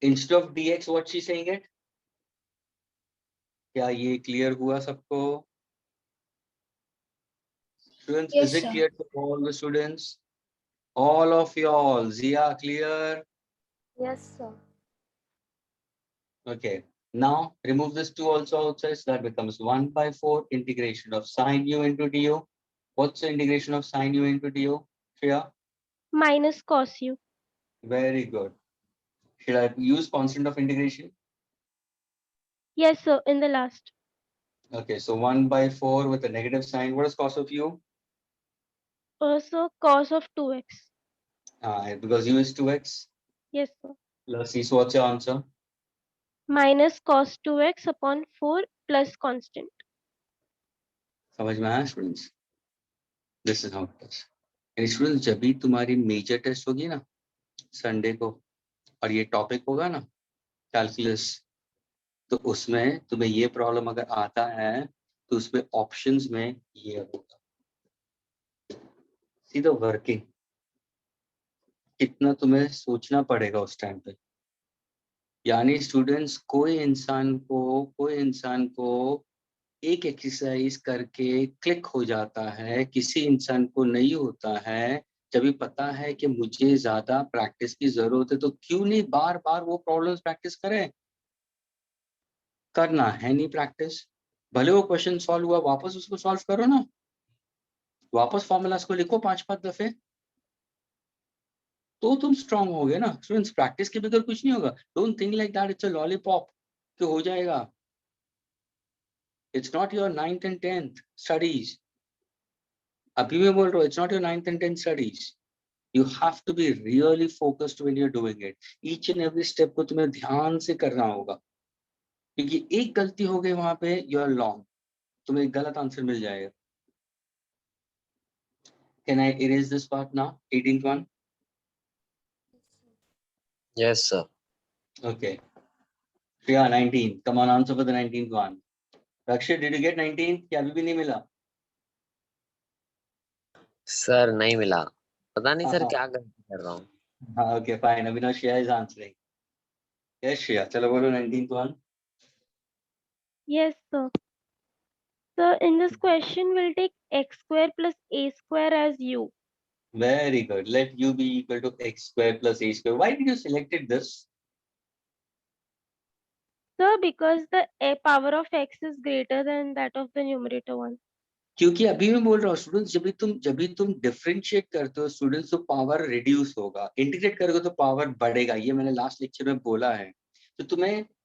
instead of dx? What she saying it? क्या ये क्लियर हुआ सबको? Students, Yes, is it sir. clear to all the students? All of y'all, Zia, clear? Yes, sir. Okay. Now remove this 2 also outside, so that becomes 1 by 4 integration of sine u into du. What's the integration of sine u into du? Shreya? Minus cos u. Very good. Should I use constant of integration? Yes, sir. In the last. Okay, so 1 by 4 with a negative sign. What is cos of u? So cos of 2x. Because u is 2x. Yes, sir. Let's see. So what's your answer? Minus cos 2x upon 4 plus constant. समझ में आया students? This is how it is. And students, जब भी तुम्हारी major test होगी ना Sunday को, और ये टॉपिक होगा ना कैलकुलस, तो उसमें तुम्हें ये प्रॉब्लम अगर आता है तो उसमें ऑप्शंस में ये होगा. See the working. कितना तुम्हें सोचना पड़ेगा उस टाइम पे। यानी स्टूडेंट्स, कोई इंसान को एक एक्सरसाइज करके क्लिक हो जाता है, किसी इंसान को नहीं होता है। जब भी पता है कि मुझे ज्यादा प्रैक्टिस की जरूरत है, तो क्यों नहीं बार बार वो प्रॉब्लम्स प्रैक्टिस करें। करना है नहीं प्रैक्टिस, भले वो क्वेश्चन सॉल्व हुआ, वापस उसको सॉल्व करो ना, वापस फॉर्मूलाज को लिखो 5-5 दफे, तो तुम स्ट्रांग हो गए ना। स्टूडेंट्स, प्रैक्टिस के बगैर कुछ नहीं होगा। Don't think like that it's a lollipop कि हो जाएगा। It's not your 9th and 10th studies. अभी मैं बोल रहा हूँ, it's not your 9th and 10th studies. You have to be really focused when you're doing it. Each and every step को तुम्हें ध्यान से करना होगा, क्योंकि एक गलती हो गई वहां पे, you are long, तुम्हें एक गलत आंसर मिल जाएगा। Can I erase this part now? 18th one. Yes, sir. Okay. Yeah, 19. Come on, answer for the 19th one. Rakshit, did you get 19? क्या अभी भी नहीं मिला? सर नहीं मिला, पता नहीं सर हाँ क्या गलती कर रहा हूँ। हाँ, okay, fine. अभी ना Shreya is answering. Yes, Shreya. चलो बोलो 19th one. Yes, sir. So in this question, we'll take x square plus a square as u. Very good. Let u be equal to x square plus a square. Why did you selected this? Sir, because the a power of x is greater than that of the numerator one. क्योंकि अभी मैं बोल रहा हूँ students, जब भी तुम differentiate करते हो स्टूडेंट्स, तो पावर रिड्यूस होगा, इंटीग्रेट करोगे तो पावर बढ़ेगा। ये मैंने लास्ट लेक्चर में बोला है। तो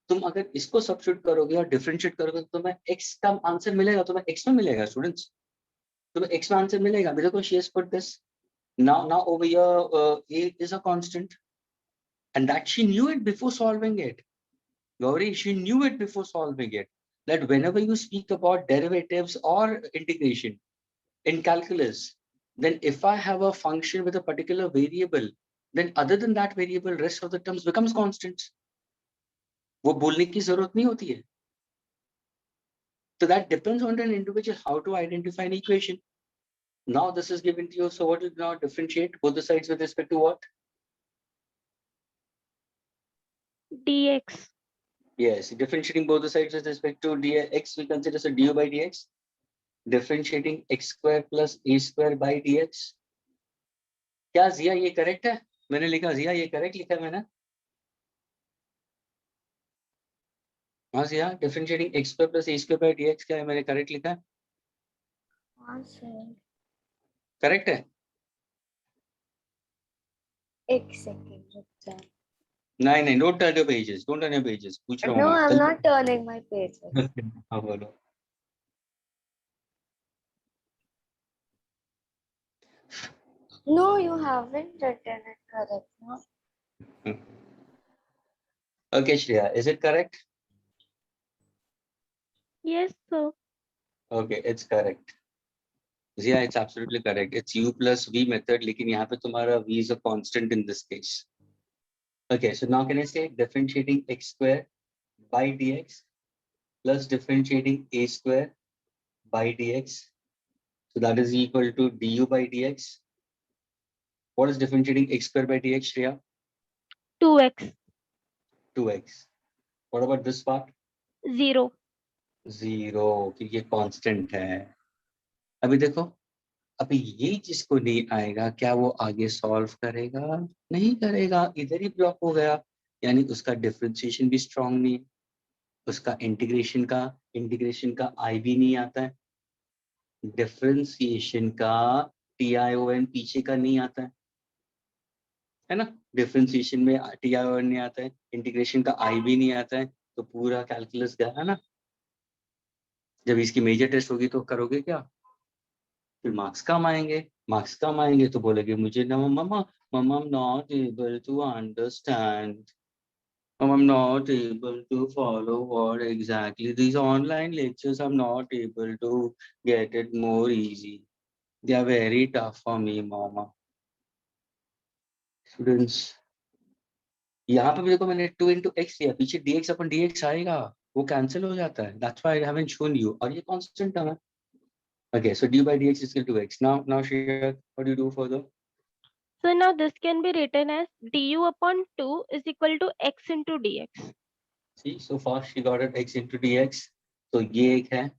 तुम अगर इसको सब्स्टिट्यूट करोगे और डिफरेंशिएट करोगे तो तुम्हें एक्स का आंसर मिलेगा, तुम्हें एक्स में मिलेगा स्टूडेंट्स, तुम्हें एक्स में आंसर मिलेगा। देखो she has put this now over here, a is a constant, and that she knew it before solving it. Gauri, she knew it before solving it, that whenever you speak about derivatives or integration in calculus, then if I have a function with a particular variable, then other than that variable, rest of the terms becomes constants. वो बोलने की जरूरत नहीं होती है। So that depends on an individual how to identify an equation. Now this is given to you, so what will now differentiate both the sides with respect to what? Dx. Yes, differentiating both the sides with respect to dx, we consider as a du by dx. Differentiating x square plus a square by dx. क्या जिया ये correct है? मैंने लिखा जिया ये correct लिखा है मैंने? हाँ जिया, differentiating x square plus a square by dx क्या है, मैंने करेक्ट लिखा है? हाँ सर, करेक्ट है? एक सेकेंड रुक जाओ। नहीं, don't turn your pages, don't turn your pages, पूछ रहा हूँ No, मैं। I'm not turning my pages. हाँ बोलो। No, you haven't written it correct, no? Okay, Shreya, is it correct? Yes, sir. Okay, it's correct. Zia, it's absolutely correct. It's u plus v method, लेकिन यहाँ पे तुम्हारा v is a constant in this case. Okay, so now can I say differentiating x square by dx plus differentiating a square by dx, so that is equal to du by dx. What is differentiating x square by dx, Shreya? 2x. 2x. What about this part? 0. 0, क्योंकि ये constant है। अभी देखो, अभी ये जिसको नहीं आएगा, क्या वो आगे सॉल्व करेगा? नहीं करेगा, इधर ही ब्लॉक हो गया। यानी उसका डिफरेंशिएशन भी स्ट्रांग नहीं, उसका इंटीग्रेशन का आई भी नहीं आता है, डिफरेंशिएशन का TION पीछे का नहीं आता है ना? डिफरेंशिएशन में TION नहीं आता है, इंटीग्रेशन का आई भी नहीं आता है, तो पूरा कैलकुलस गया है ना। जब इसकी मेजर टेस्ट होगी तो करोगे क्या? फिर मार्क्स कम आएंगे तो बोलोगे मुझे ना मम्मा I'm not able to understand. I'm not able to follow what exactly these online lectures. I'm not able to get it more easy. They are very tough for me, mama. Students, यहाँ पे भी देखो मैंने 2 into x लिया, पीछे dx अपन dx आएगा, वो cancel हो जाता है. That's why I haven't shown you. और ये constant टर्म है. Okay, so d by dx is equal to x. Now, Shreya, what do you do further? So now this can be written as du upon 2 is equal to x into dx. See, so far she got it x into dx. तो ये एक है,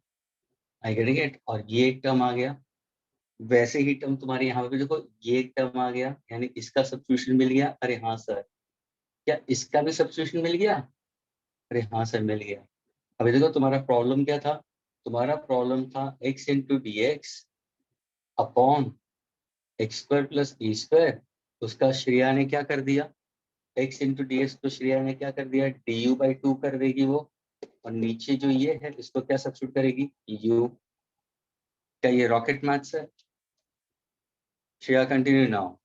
I getting it, और ये एक term आ गया. वैसे ही term तुम्हारे यहाँ पे देखो, ये एक टर्म आ गया, यानी इसका सब्स्टिट्यूशन मिल गया. अरे हाँ सर, क्या इसका भी सब्स्टिट्यूशन मिल गया? अरे हाँ सर, मिल गया. अभी देखो तुम्हारा प्रॉब्लम क्या था? तुम्हारा प्रॉब्लम था x into d x upon x square plus e square. उसका श्रेया ने क्या कर दिया? x इंटू डी एक्स को श्रेया ने क्या कर दिया? du बाई 2 कर देगी वो, और नीचे जो ये है इसको क्या सब्स्टिट्यूट करेगी? u. क्या ये रॉकेट मैथ्स है? Shreya continue now.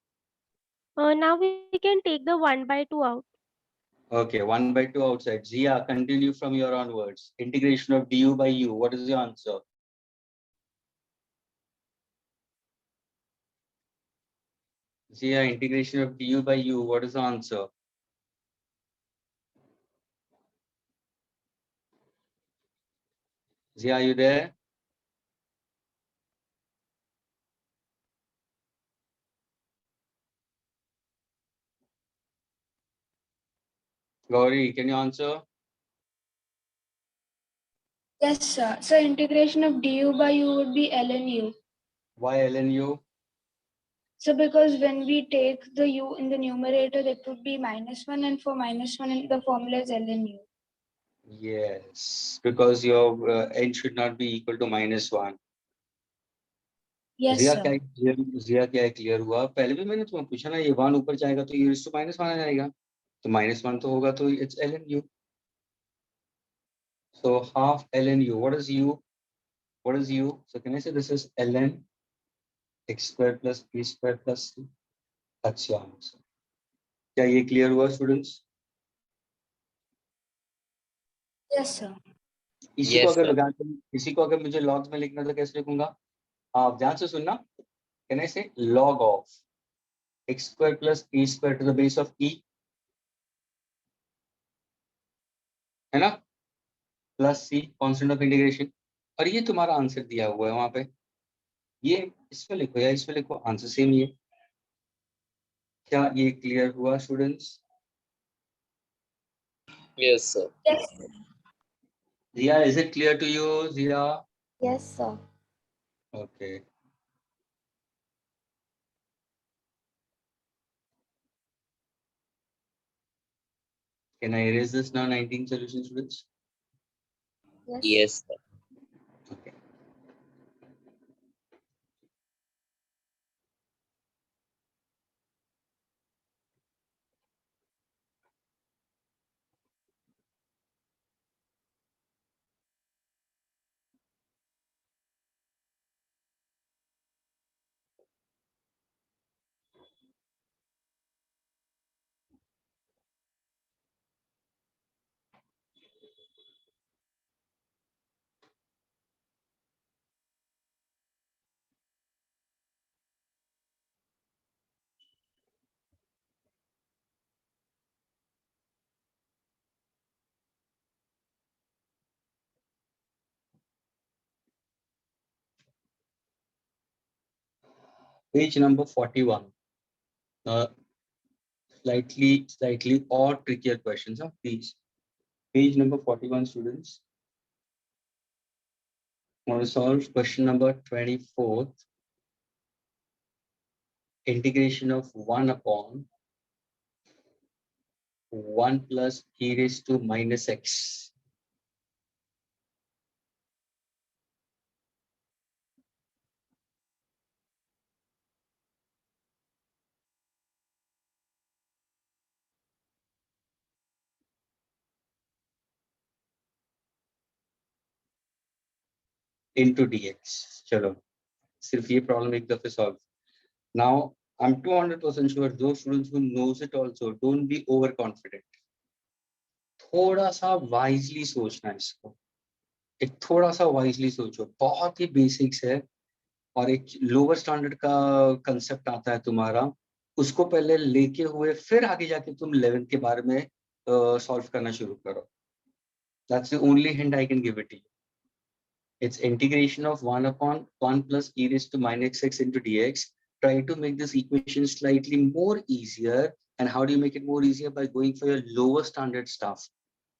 Now we can take the 1/2 out. Okay, 1/2 outside. Zia, continue from your onwards. Integration of du by u. What is your answer? Zia, integration of du by u. What is the answer? Zia, are you there? Gauri, can you answer? Yes, sir. So integration of du by u would be ln u. Why ln u? So because when we take the u in the numerator, that would be -1, and for -1, the formula is ln u. Yes, because your n should not be equal to -1. Yes, Zia, sir. क्या clear हुआ? पहले भी मैंने तुम्हें पूछा ना, ये 1 ऊपर जाएगा तो ये -1 आ जाएगा, तो -1 तो होगा, तो it's ln u. So half ln u. What is u? What is u? So can I say this is ln x square plus p square plus c? अच्छा आंसर. क्या ये क्लियर हुआ स्टूडेंट्स? Yes, sir. इसी Yes, को अगर sir. इसी को अगर मुझे लॉग्स में लिखना तो कैसे लिखूंगा? आप ध्यान से सुनना. कैन आई से log of x square plus p square to the base of e, है ना, plus c constant of integration. और ये तुम्हारा आंसर दिया हुआ है वहां पे. ये इसमें लिखो या इसमें लिखो, आंसर सेम ही है. क्या ये क्लियर हुआ students? Yes, sir. Yes. Zia, is it clear to you? Zia? Yes, sir. Okay. Can I erase this now? 19 solution students. Yes. Yes, sir. Okay. Page number 41. Slightly or trickier questions, huh? Please. Page number 41, students. Want to solve question number 24. Integration of 1 upon 1 plus e raised to minus x. Into dx. चलो, सिर्फ ये problem एक दफे solve. Now, I'm 200% sure those students who knows it also, don't be overconfident. थोड़ा सा wisely सोचना इसको. एक थोड़ा सा wisely सोचो. बहुत ही basics है, और एक लोअर स्टैंडर्ड का कंसेप्ट आता है तुम्हारा, उसको पहले लेके हुए फिर आगे जाके तुम 11th के बारे में सॉल्व करना शुरू करो. That's the only hint I can give it to you. It's integration of 1 upon 1 plus e raised to minus x into dx. try to make this equation slightly more easier. And how do you make it more easier? By going for your lower standard stuff,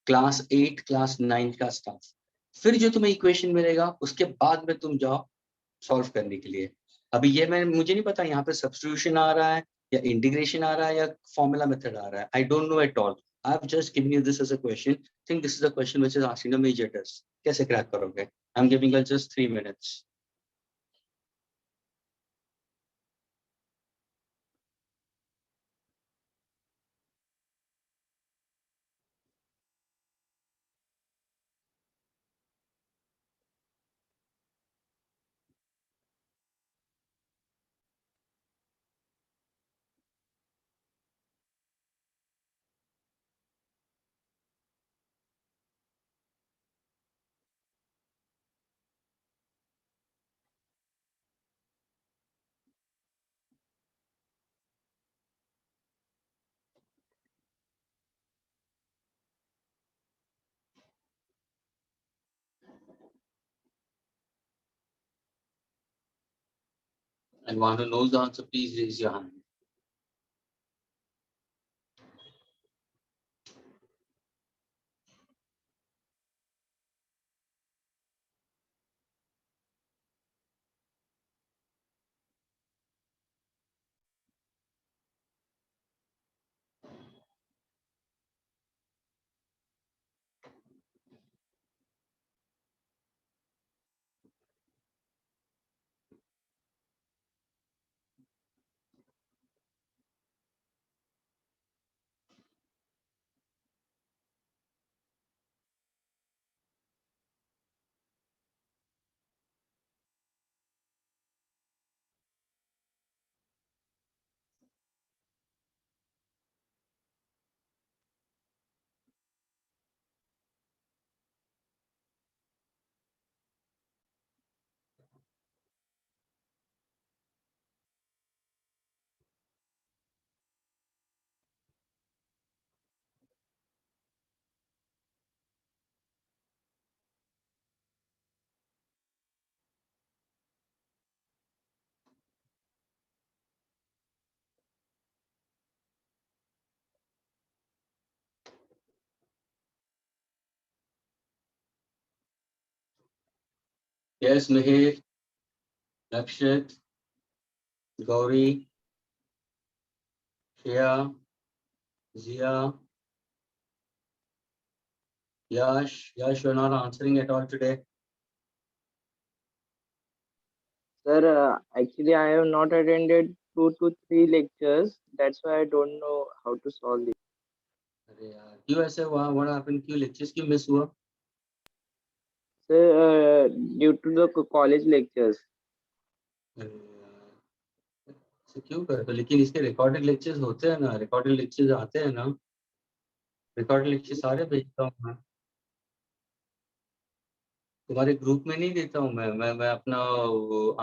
class 8, class 9 का stuff. फिर जो तुम्हें equation मिलेगा उसके बाद में तुम जाओ solve करने के लिए. अभी ये मुझे नहीं पता यहाँ पे substitution आ रहा है या integration आ रहा है या formula method आ रहा है. I don't know at all. I've just given you this as a question. Think this is a question which is asking a major test. कैसे crack करोगे? I'm giving you just 3 minutes. And want to know the answer, please raise your hand. Yes, Mihir, Lakshit, Gauri, Shreya, Zia, Yash. Yash, you're not answering at all today. Sir, actually, I have not attended 2 to 3 lectures. That's why I don't know how to solve this. अरे यार, क्यों ऐसे हुआ? What happened? क्यों lectures क्यों miss हुआ? Sir, due to the college lectures. अरे यार, ऐसे क्यों कर? तो लेकिन इसके recorded lectures होते हैं ना, recorded lectures आते हैं ना, recorded lectures सारे भेजता हूँ मैं. तुम्हारे ग्रुप में नहीं देता हूँ मैं अपना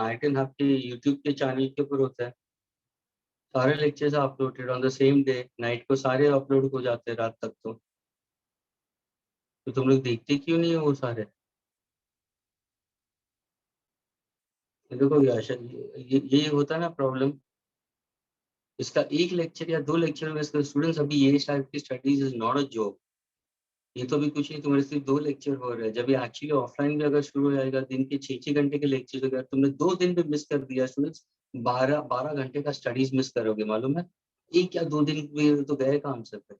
IITian Hub के YouTube के चैनल के ऊपर होता है. सारे lectures uploaded on the same day, night को सारे अपलोड हो जाते हैं रात तक. तो तुम लोग देखते क्यों नहीं हो वो सारे? ये देखो यार, ये होता है ना प्रॉब्लम. इसका एक लेक्चर या 2 लेक्चर में इसका स्टूडेंट्स अभी ये टाइप की studies is not a job. ये तो भी कुछ नहीं, तुम्हारे सिर्फ 2 लेक्चर हो रहे हैं. जब ये एक्चुअली ऑफलाइन भी अगर शुरू हो जाएगा, दिन के 6-6 घंटे के लेक्चर, अगर तुमने 2 दिन भी मिस कर दिया स्टूडेंट्स, 12 घंटे का स्टडीज मिस करोगे, मालूम है? 1 या 2 दिन भी तो गए काम से पे,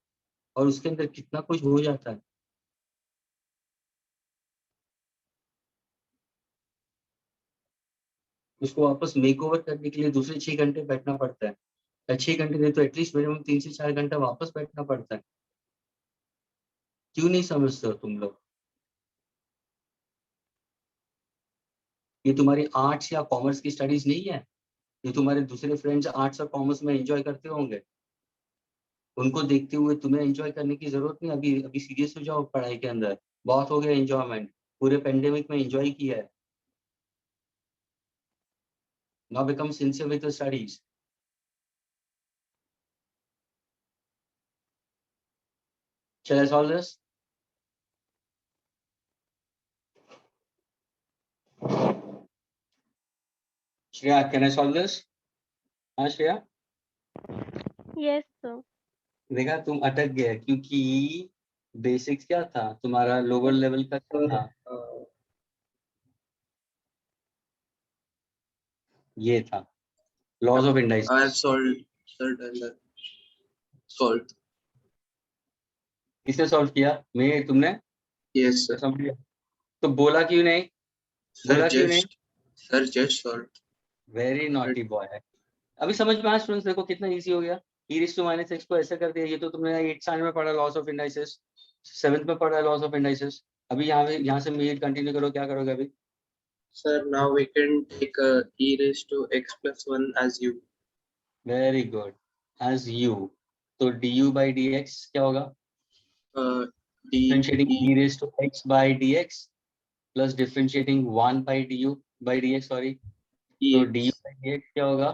और उसके अंदर कितना कुछ हो जाता है. उसको वापस मेक ओवर करने के लिए दूसरे 6 घंटे बैठना पड़ता है. 6 घंटे नहीं तो एटलीस्ट मिनिमम 3 से 4 घंटा वापस बैठना पड़ता है. क्यों नहीं समझते हो तुम लोग? ये तुम्हारी आर्ट्स या कॉमर्स की स्टडीज नहीं है. ये तुम्हारे दूसरे फ्रेंड्स आर्ट्स और कॉमर्स में एंजॉय करते होंगे. उनको देखते हुए तुम्हें एंजॉय करने की जरूरत नहीं. अभी अभी सीरियस हो जाओ पढ़ाई के अंदर. बहुत हो गया एंजॉयमेंट. पूरे पेंडेमिक में एंजॉय किया है. Now become sincere with the studies. Shall I solve this? Shreya, can I solve this? हाँ श्रेया, Yes, sir. देखा तुम अटक गए क्योंकि बेसिक्स क्या था तुम्हारा, लोअर लेवल का क्या Sir, था, ये था laws of I have indices. solved, sir, done the solved. किसने सॉल्व किया, मैं, तुमने? Yes, sir. समझ गया। तो बोला क्यों नहीं, Sir, बोला क्यों नहीं? just solved. Very naughty boy है। अभी समझ में आया स्टूडेंट्स, देखो कितना इजी हो गया। e raised to minus x को ऐसे कर दिया, ये तो तुमने 8th स्टैंडर्ड में पढ़ा लॉस ऑफ इंडाइसिस, 7th में पढ़ा लॉस ऑफ इंडाइसिस। अभी यहाँ से मेल कंटिन्यू करो, क्या करोगे अभी? Sir, now we can take e raised to x plus 1 as u. Very good, as u। तो du by dx क्या होगा? Differentiating d e raised to x by dx plus differentiating 1 by du by dx, sorry. तो du ex, by dx क्या होगा?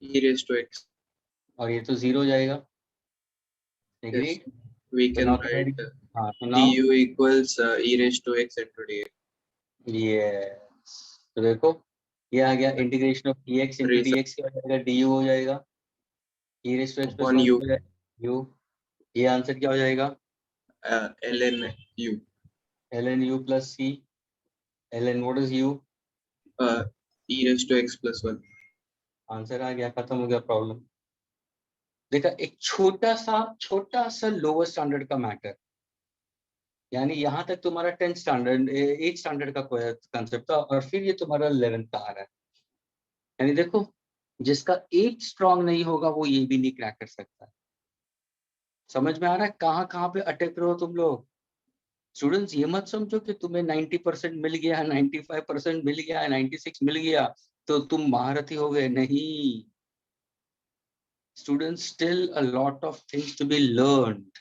e raised to x. और ये तो 0 हो जाएगा। Yes, agreed? we तो can नाउ write हाँ, तो now du equals e raised to x into dx. Yes, तो देखो ये आ गया, integration of dx into Raise dx क्या हो जाएगा? du हो जाएगा, e raised to x plus upon 1 u, हो जाएगा u। ये आंसर क्या हो जाएगा? ln u, ln u plus c। ln what is u? e raised to x plus 1. Answer आ गया, खत्म हो गया प्रॉब्लम। देखा, एक छोटा सा लोअर स्टैंडर्ड का मैटर, यानी यहाँ तक तुम्हारा 10th स्टैंडर्ड 8th स्टैंडर्ड का कंसेप्ट था, और फिर ये तुम्हारा 11th का आ रहा है। यानी देखो, जिसका 8 स्ट्रांग नहीं होगा वो ये भी नहीं क्रैक कर सकता। समझ में आ रहा है कहाँ कहाँ पे अटक रहे हो तुम लोग? स्टूडेंट्स ये मत समझो कि तुम्हें 90% मिल गया, 95% मिल गया, 96 मिल गया तो तुम महारथी हो गए, नहीं। Students, still a lot of things to be learned.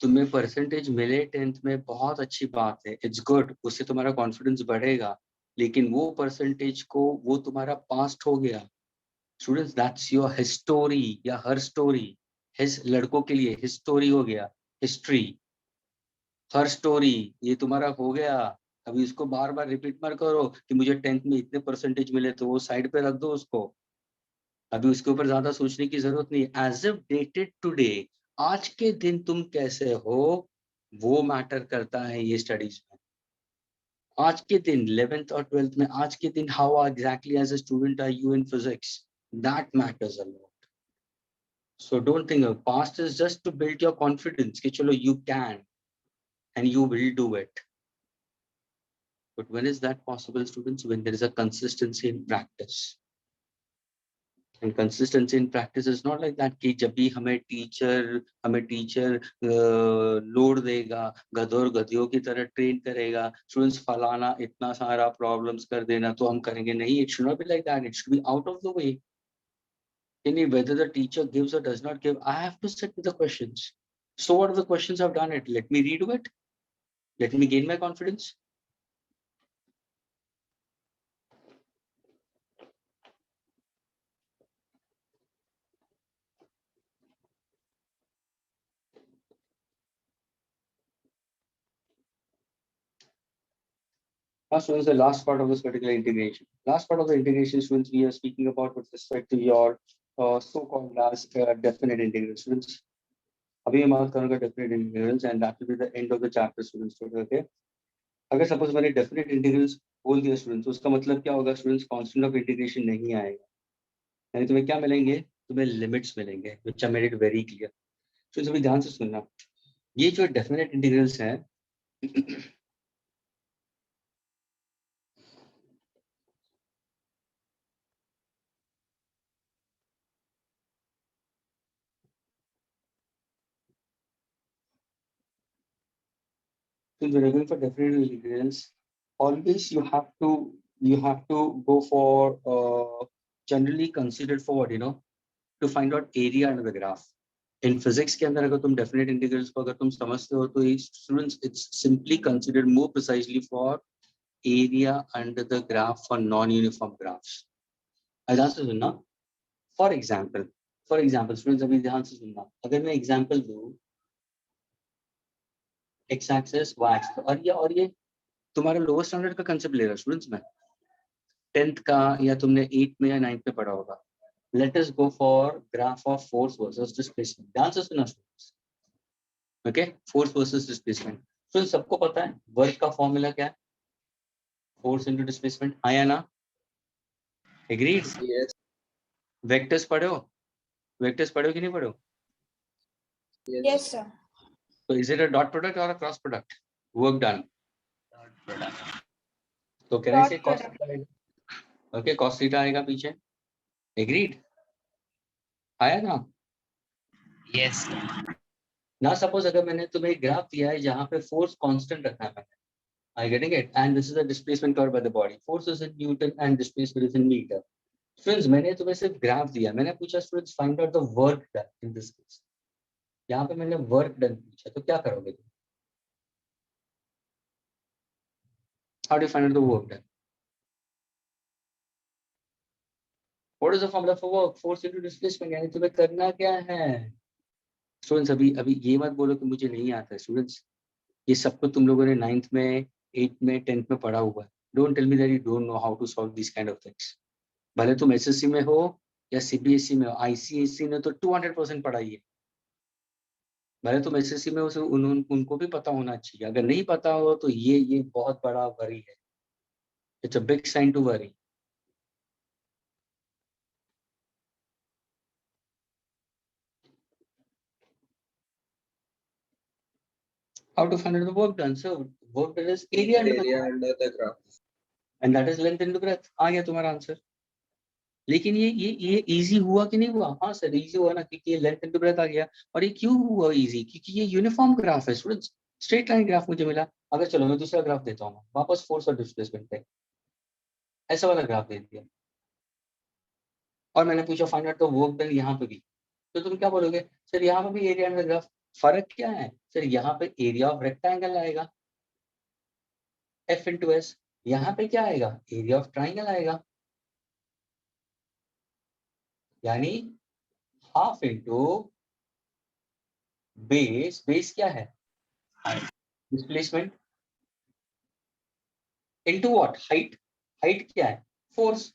तुम्हें परसेंटेज मिले 10th में, बहुत अच्छी बात है, इट्स गुड, उससे तुम्हारा कॉन्फिडेंस बढ़ेगा, लेकिन वो परसेंटेज को, वो तुम्हारा पास्ट हो गया। स्टूडेंट्स, दैट्स योर हिस्टोरी, या हर स्टोरी। हिज लड़कों के लिए हिस्टोरी हो गया, हिस्ट्री, हर स्टोरी, ये तुम्हारा हो गया। अभी इसको बार बार रिपीट मत करो कि मुझे 10th में इतने परसेंटेज मिले, तो वो साइड पे रख दो उसको, अभी उसके ऊपर ज्यादा सोचने की जरूरत नहीं। एज इफ डेटेड टुडे, आज के दिन तुम कैसे हो वो मैटर करता है ये स्टडीज में। आज के दिन 11th और 12th में, आज के दिन how exactly as a student are you in physics, that matters a lot. So don't think past is just to build your confidence कि चलो you can and you will do it. But when is that possible, students? When there is a consistency in practice. And consistency in practice is not like that कि जब भी हमें teacher load देगा, गधों गधियों की तरह ट्रेन करेगा, students फलाना इतना सारा प्रॉब्लम्स कर देना तो हम करेंगे, नहीं, it should not be like that, it should be out of the way. Whether the teacher gives or does not give, I have to sit with the questions. So what are the questions? I've done it, let me redo it, let me gain my confidence. Now, students, the last part of this particular integration. Last part of the integration, students, we are speaking about with respect to your so-called last definite integral, students. अभी हम बात करेंगे definite integrals, and that will be the end of the chapter, students. Okay? अगर suppose मैंने definite integrals बोल दिया students, उसका मतलब क्या होगा students? Constant of integration नहीं आएगा, यानी तुम्हें क्या मिलेंगे? तुम्हें limits मिलेंगे, which I made it very clear. Students, अभी ध्यान से सुनना, ये जो definite integrals हैं when you're going for definite integrals, always you have to go for generally considered for what, to find out area under the graph. In physics के अंदर अगर तुम definite integrals को अगर तुम समझते हो तो students, it's simply considered more precisely for area under the graph for non-uniform graphs. ध्यान से सुनना. For example, students अभी ध्यान से सुनना, अगर मैं example दूँ x axis y axis, और ये तुम्हारा लोअर स्टैंडर्ड का कंसेप्ट ले रहा है स्टूडेंट्स में, 10th का, या तुमने 8th में या 9th में पढ़ा होगा. Let us go for graph of force versus displacement. ध्यान से सुना students. Okay, force versus displacement. So सबको पता है वर्क का फॉर्मूला क्या है? Force into displacement. हाँ या ना? Agreed? Yes. Vectors पढ़े हो? Vectors पढ़े हो कि नहीं पढ़े हो? Yes, sir. So is it a dot product or a cross product? Work done. तो कहने Dot से cos product. theta आएगा. Okay, cos theta आएगा पीछे. Agreed? आया ना? Yes. Now suppose अगर मैंने तुम्हें ग्राफ दिया है जहाँ पे force constant रखा है मैंने. Are you getting it? And this is the displacement covered by the body. Force is in Newton and displacement is in meter. Students, मैंने तुम्हें सिर्फ ग्राफ दिया. मैंने पूछा students find out the work done in this case. यहाँ पे मैंने work done पूछा, तो क्या करोगे तुम? How do you find out the work done? What is the formula for work? Force into displacement. यानी तुम्हें करना क्या है? Students, अभी ये मत बोलो कि मुझे नहीं आता है. Students, ये सब कुछ तुम लोगों ने 9th में, 8th में, 10th में पढ़ा हुआ है. Don't tell me that you don't know how to solve these kind of things. भले तुम SSC में हो या CBSE में हो, ICSE ने तो 200% पढ़ाई है. भले तुम SSC में हो, उनको भी पता होना चाहिए. अगर नहीं पता हो तो ये बहुत बड़ा वरी है. It's a big sign to worry. How to find out the work done? So work done is area under the Area graph, under the graph. and that is length into breadth. आ गया तुम्हारा answer. लेकिन ये easy हुआ कि नहीं हुआ? हाँ sir easy हुआ ना, क्योंकि ये लेंथ इनटू ब्रेथ आ गया. और ये क्यों हुआ इजी? क्योंकि ये यूनिफॉर्म ग्राफ है स्टूडेंट्स. स्ट्रेट लाइन ग्राफ मुझे मिला. अगर चलो मैं दूसरा ग्राफ देता हूँ वापस फोर्स और डिस्प्लेसमेंट पे. ऐसा वाला ग्राफ दे दिया और मैंने पूछा find out the work done यहाँ पे भी. तो तुम क्या बोलोगे? सर यहाँ पे भी एरिया अंडर ग्राफ. फर्क क्या है? सर यहाँ पे एरिया ऑफ रेक्टेंगल आएगा F इंटू एस. यहाँ पे क्या आएगा? एरिया ऑफ ट्राइंगल आएगा. यानी हाफ इंटू बेस. बेस क्या है? Displacement into what? Height. Height क्या है? फोर्स.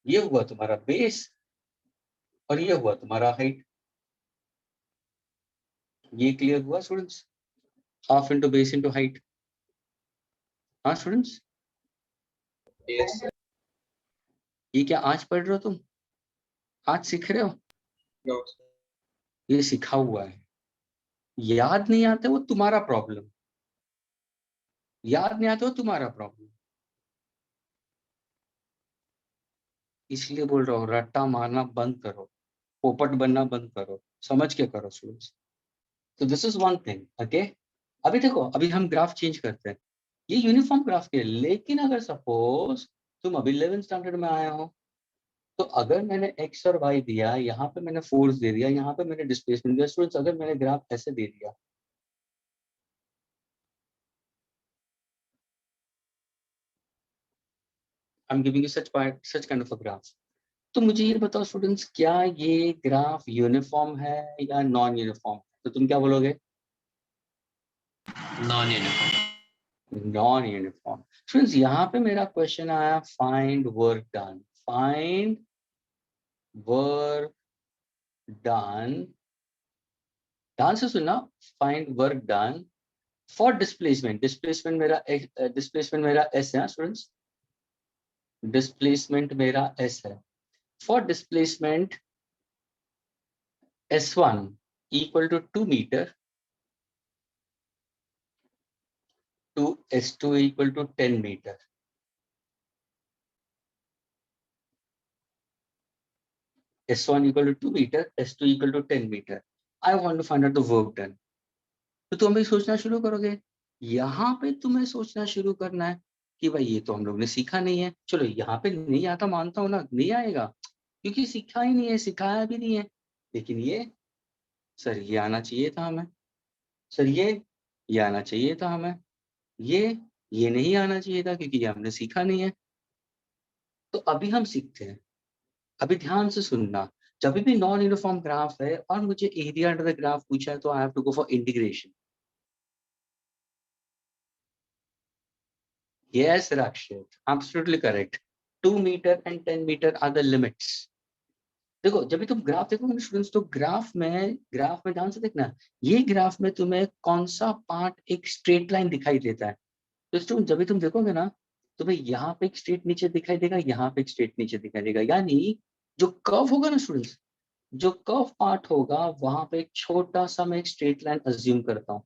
ये हुआ तुम्हारा बेस और ये हुआ तुम्हारा हाइट. ये क्लियर हुआ students? Half into base into height. हाँ स्टूडेंट्स, Yes. ये क्या आज पढ़ रहे हो तुम? आज सीख रहे हो? No. ये सिखा हुआ है. याद नहीं आता वो तुम्हारा प्रॉब्लम. याद नहीं आता वो तुम्हारा प्रॉब्लम. इसलिए बोल रहा हूँ रट्टा मारना बंद करो, पोपट बनना बंद करो, समझ के करो स्टूडेंट्स. तो this is one thing. Okay, अभी देखो, अभी हम ग्राफ चेंज करते हैं. ये यूनिफॉर्म ग्राफ के, लेकिन अगर सपोज तुम अभी 11th स्टैंडर्ड में आया हो, तो अगर मैंने x और y दिया, यहाँ पे मैंने फोर्स दे दिया, यहाँ पे मैंने डिस्प्लेसमेंट दिया. स्टूडेंट्स अगर मैंने ग्राफ ऐसे दे दिया, I am giving you such kind of a graph. तो मुझे ये बताओ स्टूडेंट्स, क्या ये ग्राफ यूनिफॉर्म है या नॉन यूनिफॉर्म? तो तुम क्या बोलोगे? Non uniform. Non uniform. Students यहाँ पे मेरा क्वेश्चन आया find work done. Find work done. ध्यान से सुनना. Find work done for displacement. Displacement मेरा एस है स्टूडेंट्स. डिस्प्लेसमेंट मेरा एस है. For displacement S1 equal to 2 meter to S2 equal to 10 meter. S1 equal to 2 meter, S2 equal to 10 meter. I want to find out the work done. तो तुम भी सोचना शुरू करोगे. यहाँ पे तुम्हें सोचना शुरू करना है कि भाई ये तो हम लोग ने सीखा नहीं है. चलो यहाँ पे नहीं आता, मानता हूँ ना, नहीं आएगा क्योंकि सीखा ही नहीं है, सिखाया भी नहीं है. लेकिन ये सर ये आना चाहिए था हमें. सर ये आना चाहिए था हमें. ये नहीं आना चाहिए था क्योंकि ये हमने सीखा नहीं है. तो अभी हम सीखते हैं. अभी ध्यान से सुनना. जब भी नॉन यूनिफॉर्म ग्राफ है और मुझे एरिया अंडर द ग्राफ पूछा है, तो I have to go for integration. Yes, Rakshit, absolutely correct. 2 meter and 10 meter are the limits. देखो जब भी तुम ग्राफ देखोगे ना स्टूडेंट्स, तो ग्राफ में ध्यान से देखना, ये ग्राफ में तुम्हें कौन सा पार्ट एक स्ट्रेट लाइन दिखाई देता है। तो स्टूडेंट जब भी तुम देखोगे ना, तुम्हें यहाँ पे एक स्ट्रेट नीचे दिखाई देगा, यहाँ पे एक स्ट्रेट नीचे दिखाई देगा, यानी जो कर्व होगा ना स्टूडेंट्स, जो कर्व पार्ट होगा वहां पे एक छोटा सा मैं एक स्ट्रेट लाइन अज्यूम करता हूँ,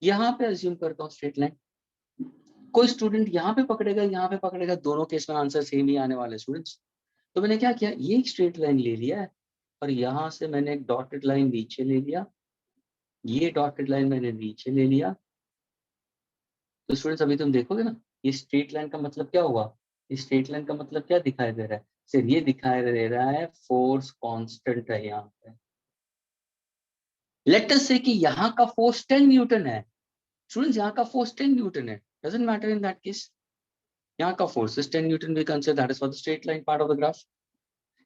यहाँ पे अज्यूम करता हूँ स्ट्रेट लाइन। कोई स्टूडेंट यहाँ पे पकड़ेगा, यहाँ पे पकड़ेगा, दोनों केस में आंसर सेम ही आने वाले स्टूडेंट्स। तो मैंने क्या किया, ये एक स्ट्रेट लाइन ले लिया है और यहाँ से मैंने एक डॉटेड लाइन नीचे ले लिया, ये डॉटेड लाइन मैंने नीचे ले लिया। तो स्टूडेंट्स अभी तुम देखोगे ना, ये स्ट्रेट लाइन का मतलब क्या हुआ, इस स्ट्रेट लाइन का मतलब क्या दिखाई दे रहा है, सिर्फ ये दिखाई दे रहा है फोर्स कांस्टेंट है यहाँ पे। लेट अस से कि यहाँ का फोर्स 10 न्यूटन है स्टूडेंट्स, यहाँ का फोर्स 10 न्यूटन है, doesn't matter in that case, यहाँ का force is 10 newton, we consider that is for the straight line part of the graph.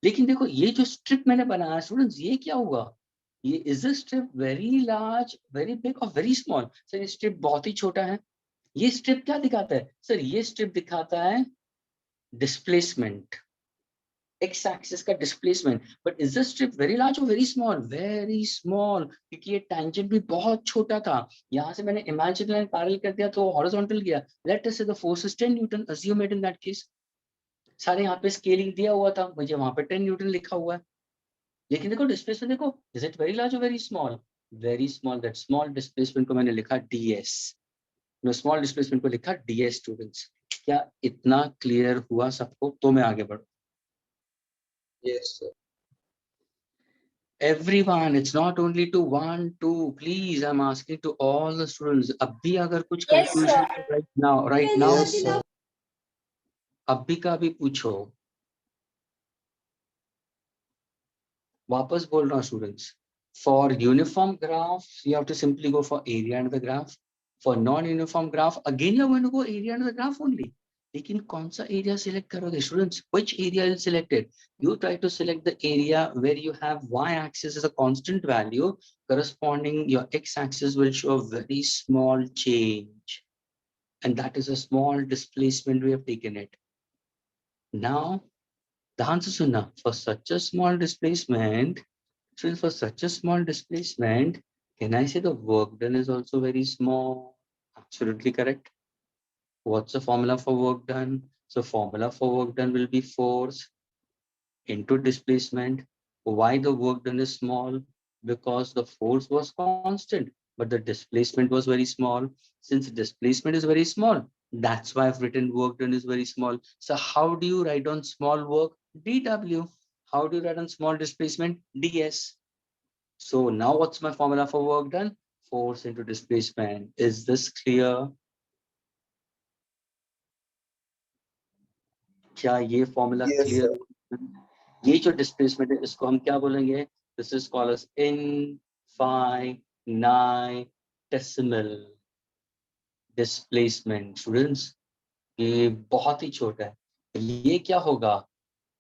लेकिन देखो ये जो स्ट्रिप मैंने बनाया स्टूडेंट्स, ये क्या हुआ, ये is a strip very large, very big और वेरी स्मॉल। सर ये स्ट्रिप बहुत ही छोटा है, ये स्ट्रिप क्या दिखाता है सर, ये स्ट्रिप दिखाता है डिस्प्लेसमेंट, एक्स एक्सिस का displacement. But is the strip very large और वेरी स्मॉल, वेरी स्मॉल, क्योंकि ये टेंजेंट भी बहुत छोटा था। यहाँ से मैंने इमेजिनरी लाइन पैरेलल कर दिया तो हॉरिजॉन्टल गया। लेट अस से the force is 10 Newton, assume it in that case. सारे यहाँ पे स्केलिंग दिया हुआ था, मुझे वहां पे 10 न्यूटन लिखा हुआ है, लेकिन देखो डिस्प्लेसमेंट देखो, इज इट वेरी लार्ज और very small, very small. That small displacement को मैंने लिखा ds, मैं स्मॉल डिस्प्लेसमेंट को लिखा ds स्टूडेंट्स। क्या इतना क्लियर हुआ सबको? तो मैं आगे बढ़ू। Yes, sir. Everyone, it's not only to 1 2, please I'm asking to all the students, अब भी अगर कुछ confusion है right now Yes, sir. अभी का भी पूछो, वापस बोल रहा हूँ students. For uniform graph, you have to simply go for area under the graph. For non-uniform graph, again you are going to go area under the graph only. लेकिन कौन सा area select करोगे students? Which area is selected? You try to select the area where you have y-axis as a constant value, corresponding your x-axis will show a very small change, and that is a small displacement we have taken it. Now, ध्यान से सुनना, for such a small displacement. So for such a small displacement, can I say the work done is also very small? Absolutely correct. What's the formula for work done? So formula for work done will be force into displacement. Why the work done is small? Because the force was constant, but the displacement was very small. Since displacement is very small, that's why I've written work done is very small. So how do you write on small work? dW. How do you write on small displacement? ds. So now what's my formula for work done? Force into displacement. Is this clear? क्या ये formula Yes, clear? sir. ये जो displacement है इसको हम क्या बोलेंगे? This is called as infinitesimal displacement. Students, ये बहुत ही छोटा है। ये क्या होगा?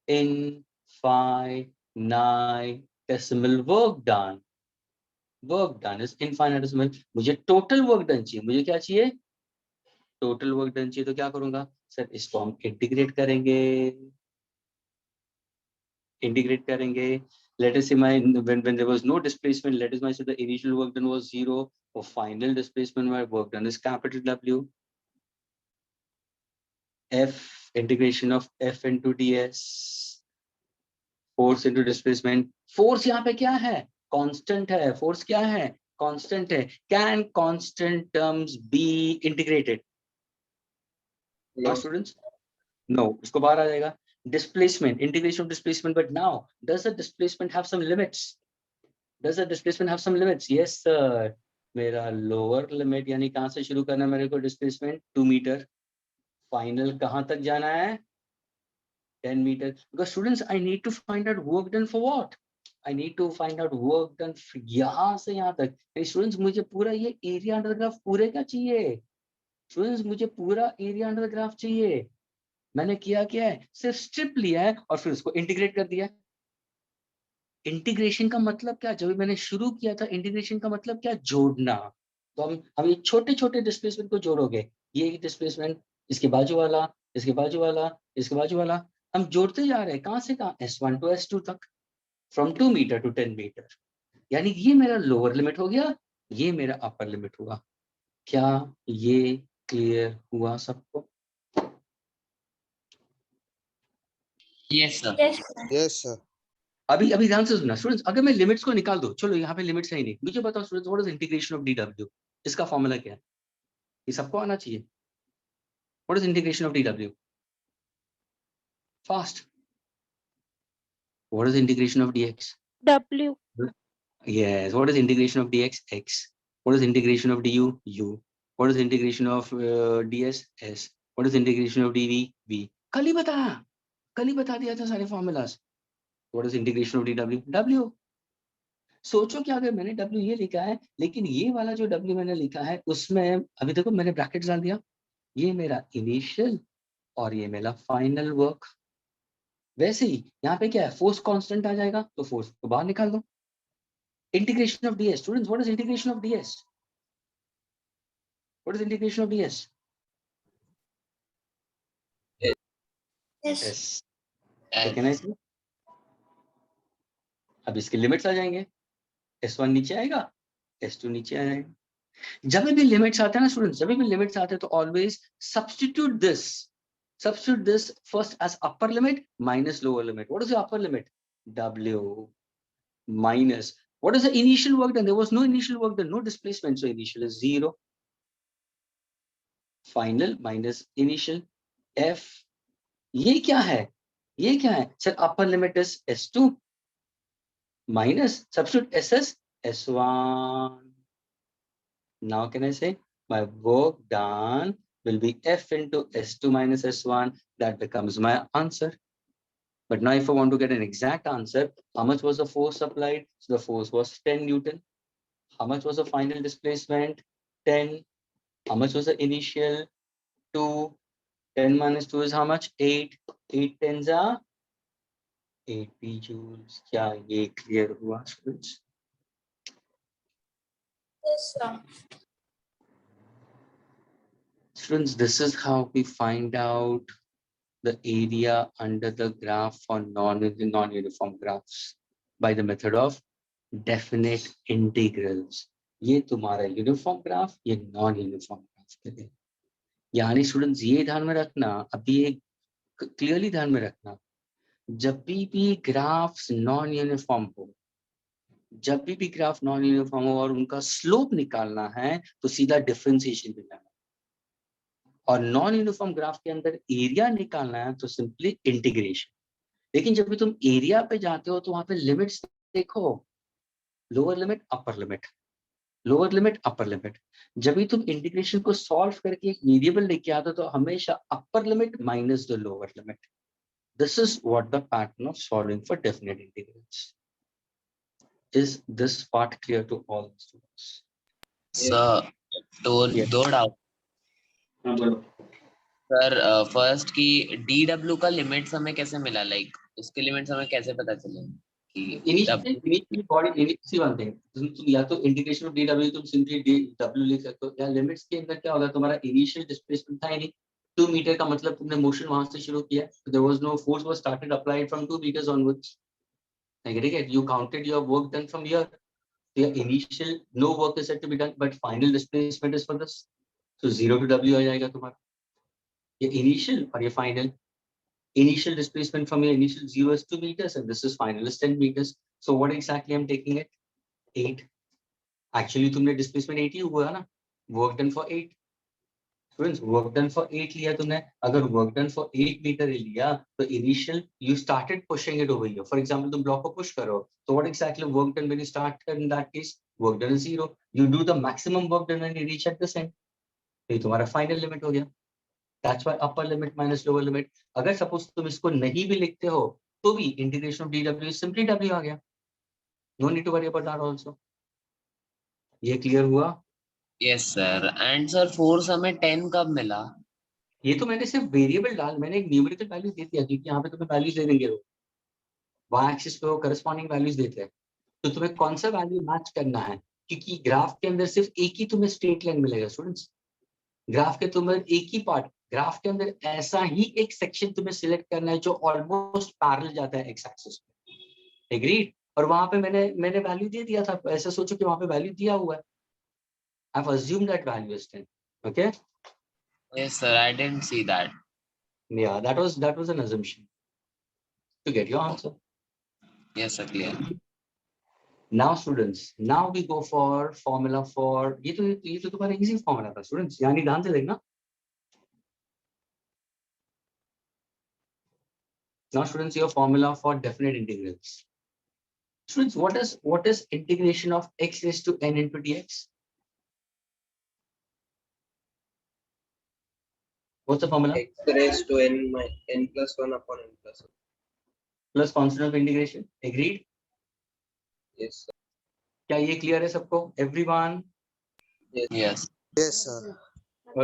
Infinitesimal work done. Work done is infinitesimal. मुझे total work done चाहिए। मुझे क्या चाहिए? टोटल वर्क डन चाहिए। तो क्या करूंगा सर, इसको हम इंटीग्रेट करेंगे। Let us say when there was no displacement, let us say the initial work done was 0, or final displacement my work done is capital W. F integration of F into ds, force into displacement. Force यहाँ पे क्या है? Constant है। Force क्या है? Constant है। Can constant terms be integrated? No. Students? No, इसको बाहर आ जाएगा। Displacement, integration of displacement, but now does the displacement have some limits? Does the displacement have some limits? Yes, sir. मेरा lower limit यानी कहाँ से शुरू करना है मेरे को displacement? 2 meter. Final कहाँ तक जाना है? 10 meter. Because students, I need to find out work done for what? I need to find out work done यहाँ से यहाँ तक। Students, मुझे पूरा ये area under the graph पूरे का चाहिए। Students, मुझे पूरा area under the graph चाहिए। मैंने किया क्या है? सिर्फ स्ट्रिप लिया है और फिर उसको इंटीग्रेट कर दिया। इंटीग्रेशन का मतलब क्या? जब मैंने शुरू किया था इंटीग्रेशन का मतलब क्या? जोड़ना। तो हम ये छोटे छोटे डिस्प्लेसमेंट को जोड़ोगे। ये डिस्प्लेसमेंट इसके बाजू वाला, इसके बाजू वाला, इसके बाजू वाला, हम जोड़ते जा रहे हैं। कहां से कहां? S1 to S2 तक, फ्रॉम 2 मीटर टू 10 मीटर। यानी ये मेरा लोअर लिमिट हो गया, ये मेरा अपर लिमिट हुआ। क्या ये क्लियर हुआ सबको? Yes, sir. Yes, sir. Yes, sir. अभी अभी ध्यान से सुनना स्टूडेंट्स, अगर मैं लिमिट्स को निकाल दूं, चलो यहाँ पे लिमिट्स है ही नहीं, मुझे बताओ students, what is integration of DW? इसका फॉर्मूला क्या है? ये सबको आना चाहिए। What is integration of DW? Fast. What is integration of DX? W. Yes. What is integration of dx? X. What is integration of du? U. What is integration of ds? S. What is integration of dv? V. कल ही बता दिया था सारे formulas. What is integration of dw? W. सोचो कि अगर मैंने W ये लिखा है, लेकिन ये वाला जो W मैंने लिखा है उसमें अभी देखो मैंने ब्रैकेट्स डाल दिया, ये मेरा इनिशियल और ये मेरा फाइनल वर्क। वैसे ही यहाँ पे क्या है, फोर्स कांस्टेंट आ जाएगा, तो फोर्स को बाहर निकाल दो। Integration of ds, students, what is integration of ds? What is integration of ds? Yes. Yes. So can I see? अब इसके लिमिट्स आ जाएंगे, S1 नीचे आएगा, S2 नीचे आ जाएगा। जब भी लिमिट्स आते हैं ना स्टूडेंट्स, जब भी लिमिट्स आते हैं तो always substitute this first as upper limit minus lower limit. What is the upper limit? W minus what is the initial work done? There was no initial work done, no displacement, so initial is 0. Final minus initial F. ये क्या है? ये क्या है? Sir, upper limit is S2 minus substitute SS S1. Now can I say my work done will be F into S2 minus S1. That becomes my answer. But now if I want to get an exact answer, how much was the force applied? So the force was 10 Newton. How much was the final displacement? 10. How much was the initial? 2. 10 minus 2 is how much? 8. 8 tens are 80 joules. क्या ये clear हुआ students? Yes, sir. Students, this is how we find out the area under the graph for non-uniform graphs by the method of definite integrals. ये तुम्हारा uniform graph, ये non uniform graph के लिए। यानी students ये ध्यान में रखना, अभी एक क्लियरली ध्यान में रखना, जब भी ग्राफ्स नॉन यूनिफॉर्म हो, जब भी ग्राफ नॉन यूनिफॉर्म हो और उनका स्लोप निकालना है तो सीधा डिफरेंशिएशन पे जाना, और नॉन यूनिफॉर्म ग्राफ के अंदर एरिया निकालना है तो सिंपली इंटीग्रेशन। लेकिन जब भी तुम एरिया पे जाते हो तो वहां पे लिमिट्स देखो, lower limit upper limit, lower limit upper limit. जब भी तुम इंटीग्रेशन को सॉल्व करके एक वेरिएबल लेके आते हो तो हमेशा upper limit minus the lower limit. This is what the pattern of solving for definite integrals. Is this part clear to all students? Sir दो डाउट सर। फर्स्ट की DW का लिमिट्स हमें कैसे मिला, लाइक उसके लिमिट्स हमें कैसे पता चले कि इनिशियली बॉडी इसी वन थिंग, तुम या तो इंटीग्रेशन ऑफ DW तुम सिंपली W लिख सकते हो, या लिमिट्स के अंदर क्या होगा, तुम्हारा इनिशियल डिस्प्लेसमेंट था ही नहीं, 2 मीटर का मतलब तुमने मोशन वहां से शुरू किया, there was no force was started applied from 2 meters onwards, ठीक है, you counted your work done from here, your initial no work is said to be done but final displacement is for this, so 0 to W आ जाएगा तुम्हारा, ये initial और ये final। Initial displacement from your initial 0 is 2 meters and this is final is 10 meters, so what exactly I'm taking it? 8. Actually तुमने displacement 8 ही हुआ ना, work done for 8 students, work done for 8 लिया तुमने, अगर work done for 8 meter ही लिया तो initial you started pushing it over here, for example तुम block को push करो, so what exactly work done when you start in that case? Work done is 0, you do the maximum work done when you reach at this end, तो ये तुम्हारा final limit हो गया। That's why upper limit minus lower limit। अगर suppose तुम इसको नहीं भी लिखते हो तो भी integration of DW is simply W आ गया, no need to worry about that also। ये clear हुआ? Yes sir. And sir force हमें 10 कब मिला? ये तो मैंने सिर्फ वेरिएबल डाल, मैंने एक न्यूमेरिकल वैल्यू दे दिया क्योंकि यहाँ पे तुम्हें वैल्यूज दे देंगे, वाई एक्सिस पे वो करस्पॉन्डिंग वैल्यूज देते हैं, तो तुम्हें कौन सा वैल्यू मैच करना है, क्योंकि ग्राफ के अंदर सिर्फ एक ही तुम्हें स्ट्रेट लाइन मिलेगा स्टूडेंट्स, ग्राफ के तुम्हें एक ही पार्ट, ग्राफ के अंदर ऐसा ही एक सेक्शन तुम्हें सिलेक्ट करना है जो ऑलमोस्ट पैरेलल जाता है एक्स एक्सिस पे। एग्रीड? और वहां पे मैंने वैल्यू दे दिया था, ऐसे सोचो कि वहां पे वैल्यू दिया हुआ है। I've assumed that value is 10. Okay? Yes, sir. I didn't see that. Yeah, that was an assumption to get your answer. Yes, sir. Clear. Now students, now we go for formula for ये तो तुम्हारा easy formula था students, यानी ध्यान से देखना। Now students, your formula for definite integrals. Students, what is integration of x raised to n into dx? What's the formula? X raised to n plus 1 upon n plus 1. Plus constant of integration. Agreed? Yes, sir. क्या ये clear है सबको? Everyone? Yes. Yes, sir.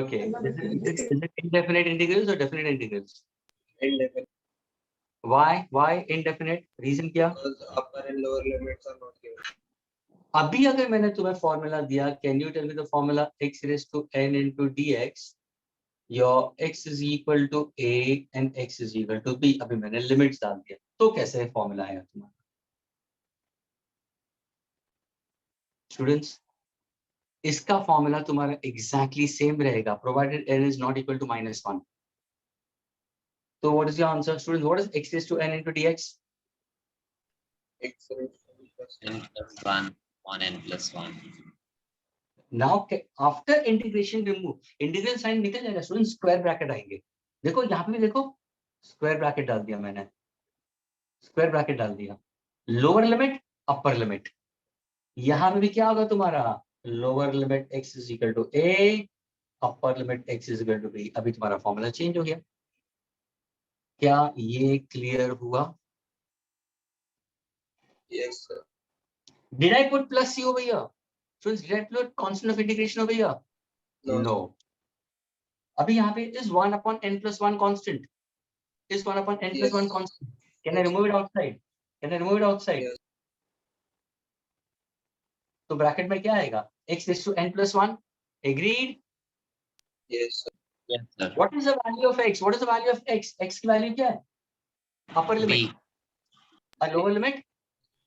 Okay. Is it indefinite integrals or definite integrals? Indefinite. Why indefinite? Reason क्या? Because upper and lower limits are not given. अभी अगर मैंने तुम्हें formula दिया, can you tell me the formula x raised to n into dx, your x is equal to a and x is equal to b. अभी मैंने limits डाल दिया, तो कैसे फॉर्मूला आया तुम्हारा? स्टूडेंट्स, इसका फॉर्मूला तुम्हारा एग्जैक्टली सेम रहेगा provided n is not equal to -1. So what is your answer, students? What is x raised to n into dx? X raised to n plus 1. N plus 1 on n plus 1. Now after integration remove integral sign निकल जाएगा student, square bracket आएंगे। देखो यहाँ पे भी देखो, square bracket डाल दिया मैंने, स्क्वायर ब्रैकेट डाल दिया, लोअर लिमिट अपर लिमिट। यहाँ पे भी क्या होगा तुम्हारा, lower limit x is equal to a, upper limit x is equal to b। अभी तुम्हारा फॉर्मूला चेंज हो गया। क्या ये क्लियर हुआ? Yes, sir. Did I put plus c over here? Students, did I put constant of integration over here? No. अभी यहाँ पे is 1 upon n plus 1 constant. Is 1 upon n plus 1 Yes. constant. Can I remove it outside? Can I remove it outside? Yes. तो bracket में क्या आएगा? x raised to n plus 1. Agreed? Yes, sir. Yes, sir. What is the value of x? What is the value of x? x की value क्या है? Upper limit. B. A lower limit?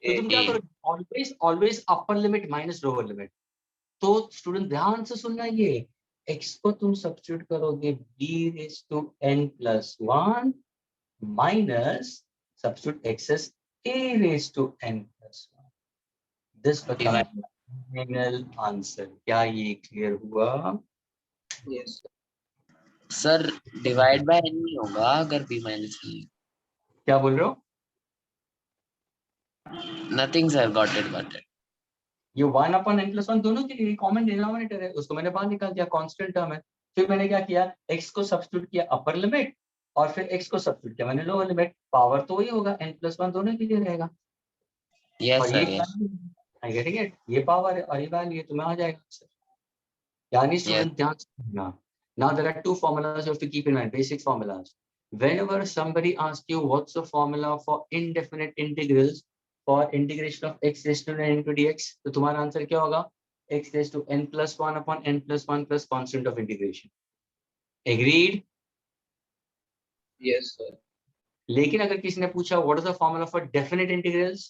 तो तुम क्या A. करोगे? Always upper limit minus lower limit. तो student ध्यान से सुनना, ये x को तुम सब्स्टिट्यूट करोगे b raised to n plus 1 minus substitute x as a raised to n plus 1. This becomes final answer. क्या ये क्लियर हुआ? Yes, sir. Sir, divide by n नहीं होगा अगर b minus e. क्या बोल रहे हो? Nothing, sir. Got it. ये 1 upon n plus 1 दोनों के लिए कॉमन डिनोमिनेटर है, उसको मैंने बाहर निकाल दिया, कांस्टेंट टर्म है। फिर मैंने क्या किया, x को सब्स्टिट्यूट किया अपर लिमिट और फिर x को सब्स्टिट्यूट किया मैंने लोअर लिमिट। पावर तो वही होगा, n plus 1 दोनों के लिए रहेगा। Yes, और sir. ये Yes. आई गेटिंग इट, ये पावर है और ये वैल्यू है, तुम्हें आ जाएगा आंसर। यानी स्टूडेंट ध्यान से सुनना। Now there are two formulas you have to keep in mind, basic formulas. Whenever somebody asks you what's the formula for indefinite integrals for integration of x raised to n into dx, तो तुम्हारा answer क्या होगा? x raised to n plus 1 upon n plus 1 plus constant of integration. Agreed? Yes, sir. लेकिन अगर किसी ने पूछा what is the formula for definite integrals,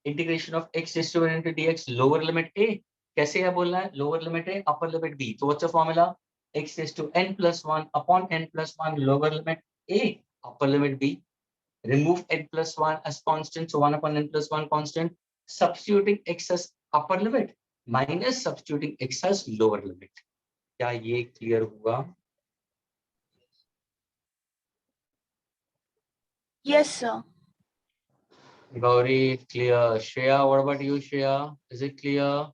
integration of x raised to n into dx, lower limit a, कैसे है बोलना है? lower limit a, upper limit b. तो what's the formula? x raised to n plus 1 upon n plus 1, lower limit a, upper limit b. Remove n plus 1 as constant, so 1 upon n plus 1 constant, substituting x as upper limit minus substituting x as lower limit. क्या ये clear हुआ? Yes, sir. Gauri, clear. Shreya, what about you, Shreya? Is it clear?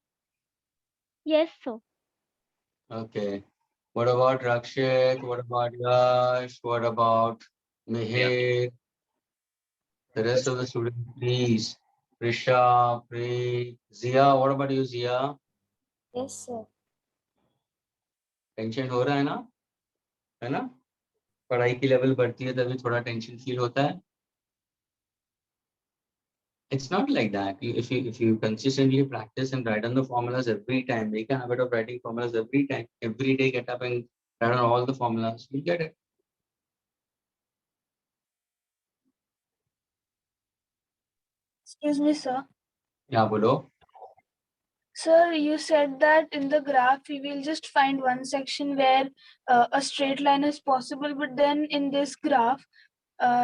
Yes, sir. Okay. What about Rakshit? What about Yash? What about Mihir? The rest of the students, please. Prisha, Preet, Zia, what about you, Zia? Yes, sir. Tension हो रहा है ना? पढ़ाई की level बढ़ती है तभी थोड़ा टेंशन फील होता है। It's not like that. If you consistently practice and write down the formulas every time, make a habit of writing formulas every time, every day get up and write down all the formulas, you'll get it. Excuse me, sir. यहाँ बोलो. Sir, you said that in the graph we will just find one section where a straight line is possible, but then in this graph,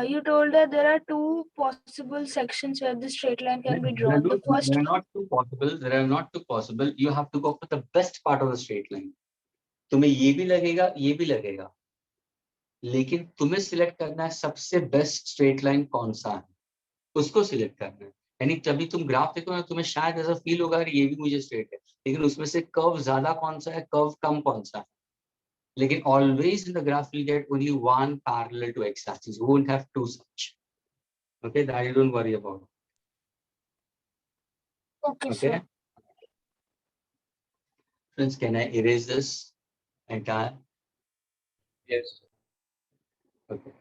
you told that there are two possible sections where the straight line can be drawn. The first There are one, not two possible. There are not two possible. You have to go for the best part of the straight line. तुम्हें ये भी लगेगा, ये भी लगेगा, लेकिन तुम्हें select करना है सबसे बेस्ट स्ट्रेट लाइन कौन सा है, उसको सिलेक्ट करना है. यानी जब तुम ग्राफ देखो ना, तुम्हें शायद ऐसा फील होगा ये भी मुझे स्ट्रेट है, लेकिन उसमें से कर्व ज्यादा कौन सा है, कर्व कम कौन सा है. लेकिन always in the graph you get only one parallel to x axis, you won't have to such. Okay, that you don't worry about. okay, Okay. sir. Friends, can I erase this entire? Yes. Okay.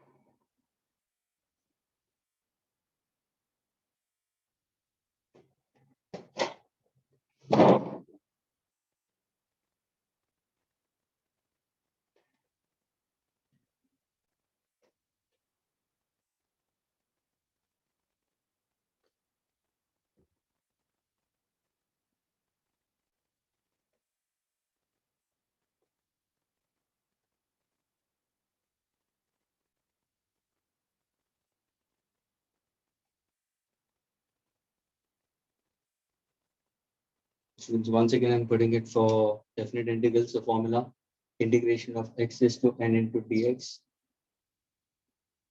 So once again, I'm putting it for definite integrals. The formula integration of x is to n into dx.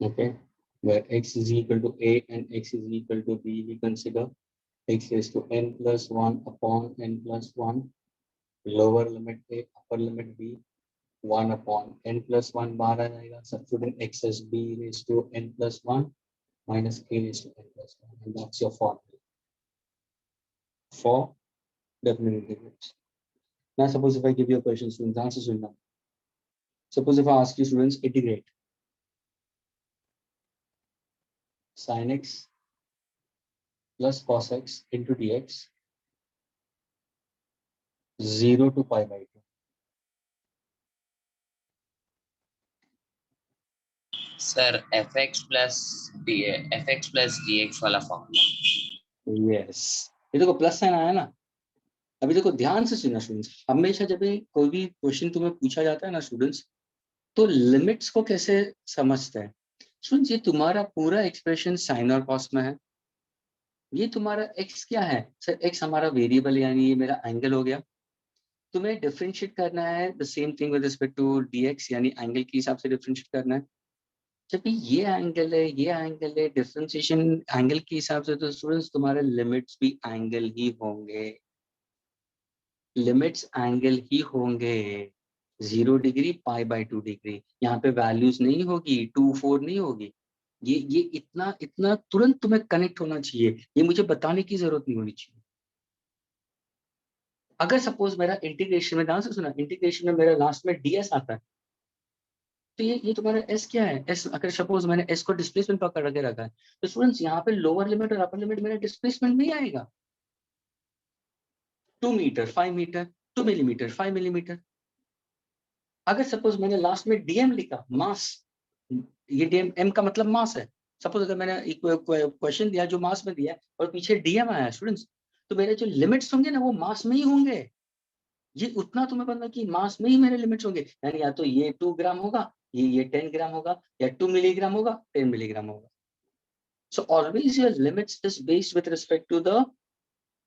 Okay, where x is equal to a and x is equal to b. We consider x is to n plus 1 upon n plus 1. Lower limit a, upper limit b. 1 upon n plus 1 बाहर आ जाएगा. Substituting x as b raised to n plus 1 minus a raised to n plus 1, and that's your formula for definite integrals. Now, suppose if I give you a question, students, answer sunna. Suppose if I ask you, students, integrate sin x plus cos x into dx 0 to pi by 2. Sir fx plus dx वाला formula. Yes. ये देखो plus sign आया ना. अभी देखो ध्यान से सुनना स्टूडेंट्स, हमेशा जब कोई भी क्वेश्चन तुम्हें पूछा जाता है ना स्टूडेंट्स, तो लिमिट्स को कैसे समझते हैं स्टूडेंट्स. ये तुम्हारा पूरा एक्सप्रेशन साइन और कॉस में है. ये तुम्हारा x क्या है सर, x हमारा वेरिएबल यानी ये मेरा एंगल हो गया. तुम्हें डिफरेंशिएट करना है the same thing with respect to dx, यानी एंगल के हिसाब से डिफरेंशिएट करना है. जब ये एंगल है, ये एंगल है, डिफरेंशिएशन एंगल के हिसाब से, तो स्टूडेंट्स तुम्हारे लिमिट्स भी एंगल ही होंगे. लिमिट्स एंगल ही होंगे. 0 डिग्री पाई बाय 2 डिग्री. यहाँ पे वैल्यूज नहीं होगी, 2 4 नहीं होगी. ये इतना इतना तुरंत तुम्हें कनेक्ट होना चाहिए. ये मुझे बताने की जरूरत नहीं होनी चाहिए. अगर सपोज मेरा इंटीग्रेशन में, ध्यान से सुना, इंटीग्रेशन में मेरा लास्ट में ds आता है, तो ये तुम्हारा s क्या है, s. अगर सपोज मैंने s को डिस्प्लेसमेंट पकड़ के रखा है, तो स्टूडेंट्स यहाँ पे लोअर लिमिट और अपर लिमिट मेरा डिस्प्लेसमेंट नहीं आएगा. 2 मीटर 5 मीटर, 2 मिलीमीटर 5 मिलीमीटर. अगर सपोज मैंने लास्ट में dm लिखा, मास, ये dm, m का मतलब मास है. सपोज अगर मैंने एक क्वेश्चन दिया जो मास में दिया और पीछे dm आया स्टूडेंट्स, तो मेरे जो लिमिट्स होंगे ना वो मास में ही होंगे. ये उतना तुम्हें पता कि मास में ही मेरे लिमिट्स होंगे. यानी या तो ये 2 ग्राम होगा, ये 10 ग्राम होगा, या 2 मिलीग्राम होगा, 10 मिलीग्राम होगा. So always your limits is based with respect to the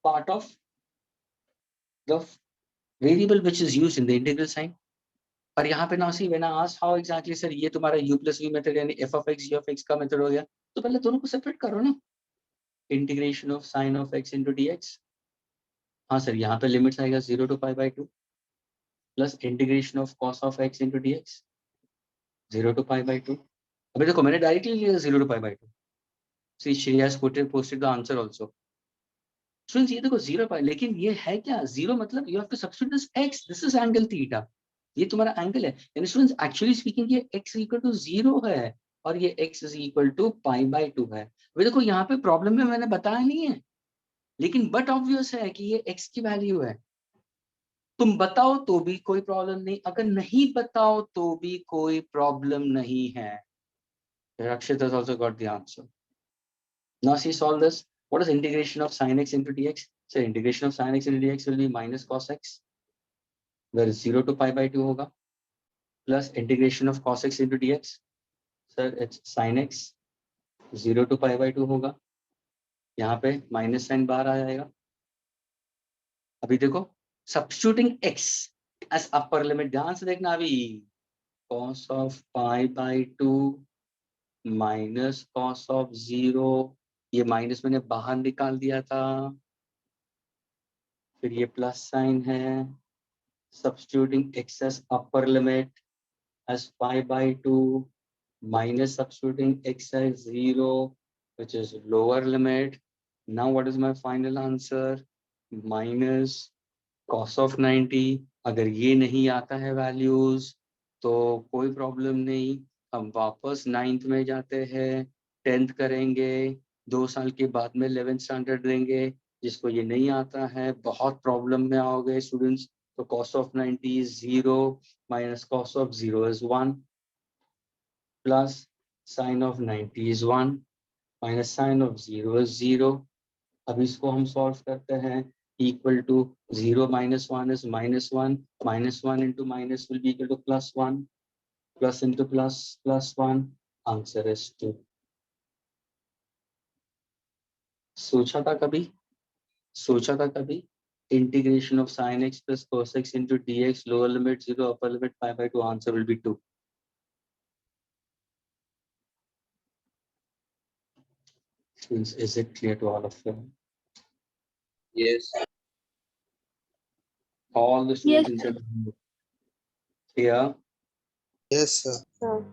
part of the variable which is used in the integral sign. और यहाँ पे ना सी when I ask how exactly sir ये तुम्हारा u plus v मेथड यानी f of x g of x का method हो गया, तो पहले दोनों को सेपरेट करो ना. Integration of sine of x into dx. हाँ सर, यहाँ पे लिमिट्स आएगा 0 to pi by 2 plus integration of cos of x into dx 0 to pi by 2. अभी देखो मैंने डायरेक्टली लिया 0 to pi by 2. See, she has posted the answer also. Students, ये देखो 0 pi, लेकिन ये है क्या 0, मतलब you have to substitute this x. This is angle theta. ये तुम्हारा एंगल है. यानी स्टूडेंट्स एक्चुअली स्पीकिंग ये x इक्वल टू 0 है और ये x is equal to pi by 2 है. वे देखो यहाँ पे प्रॉब्लम में मैंने बताया नहीं है, लेकिन बट ऑब्वियस है कि ये x की वैल्यू है. तुम बताओ तो भी कोई प्रॉब्लम नहीं, अगर नहीं बताओ तो भी कोई प्रॉब्लम नहीं है. Rakshit has also got the answer. Now see, solve this. What is integration of sin x into dx? So integration of sin x into dx will be minus cos x, where 0 to pi by 2 होगा, plus integration of cos x into dx. Sir, it's sin x 0 to pi by 2 होगा, यहाँ पे minus sign बाहर आ जाएगा. अभी देखो, substituting x as upper limit, ध्यान से देखना अभी, cos of pi by 2 minus cos of 0, ये माइनस मैंने बाहर निकाल दिया था, फिर ये प्लस साइन है. Substituting x as upper limit as pi by 2 minus substituting x as 0, which is lower limit. Now what is my final answer? Minus cos of 90. अगर ये नहीं आता है वैल्यूज तो कोई प्रॉब्लम नहीं, हम वापस 9th में जाते हैं, 10th करेंगे, 2 साल के बाद में 11th स्टैंडर्ड देंगे. जिसको ये नहीं आता है बहुत प्रॉब्लम में आओगे स्टूडेंट्स. तो cos of 90 is 0 minus cos of 0 is 1 plus sin of 90 is 1 minus sin of 0 is 0. अब इसको हम सॉल्व करते हैं. Equal to 0 minus 1 is minus 1. Minus 1 into minus will be equal to plus 1. Plus into plus, plus 1. Answer is 2. सोचा था कभी integration of sin x plus cos x into dx, lower limit 0, upper limit pi by 2, answer will be 2. Is it clear to all of you? Yes. All the Yes, students in clear? Yes, sir. Sir,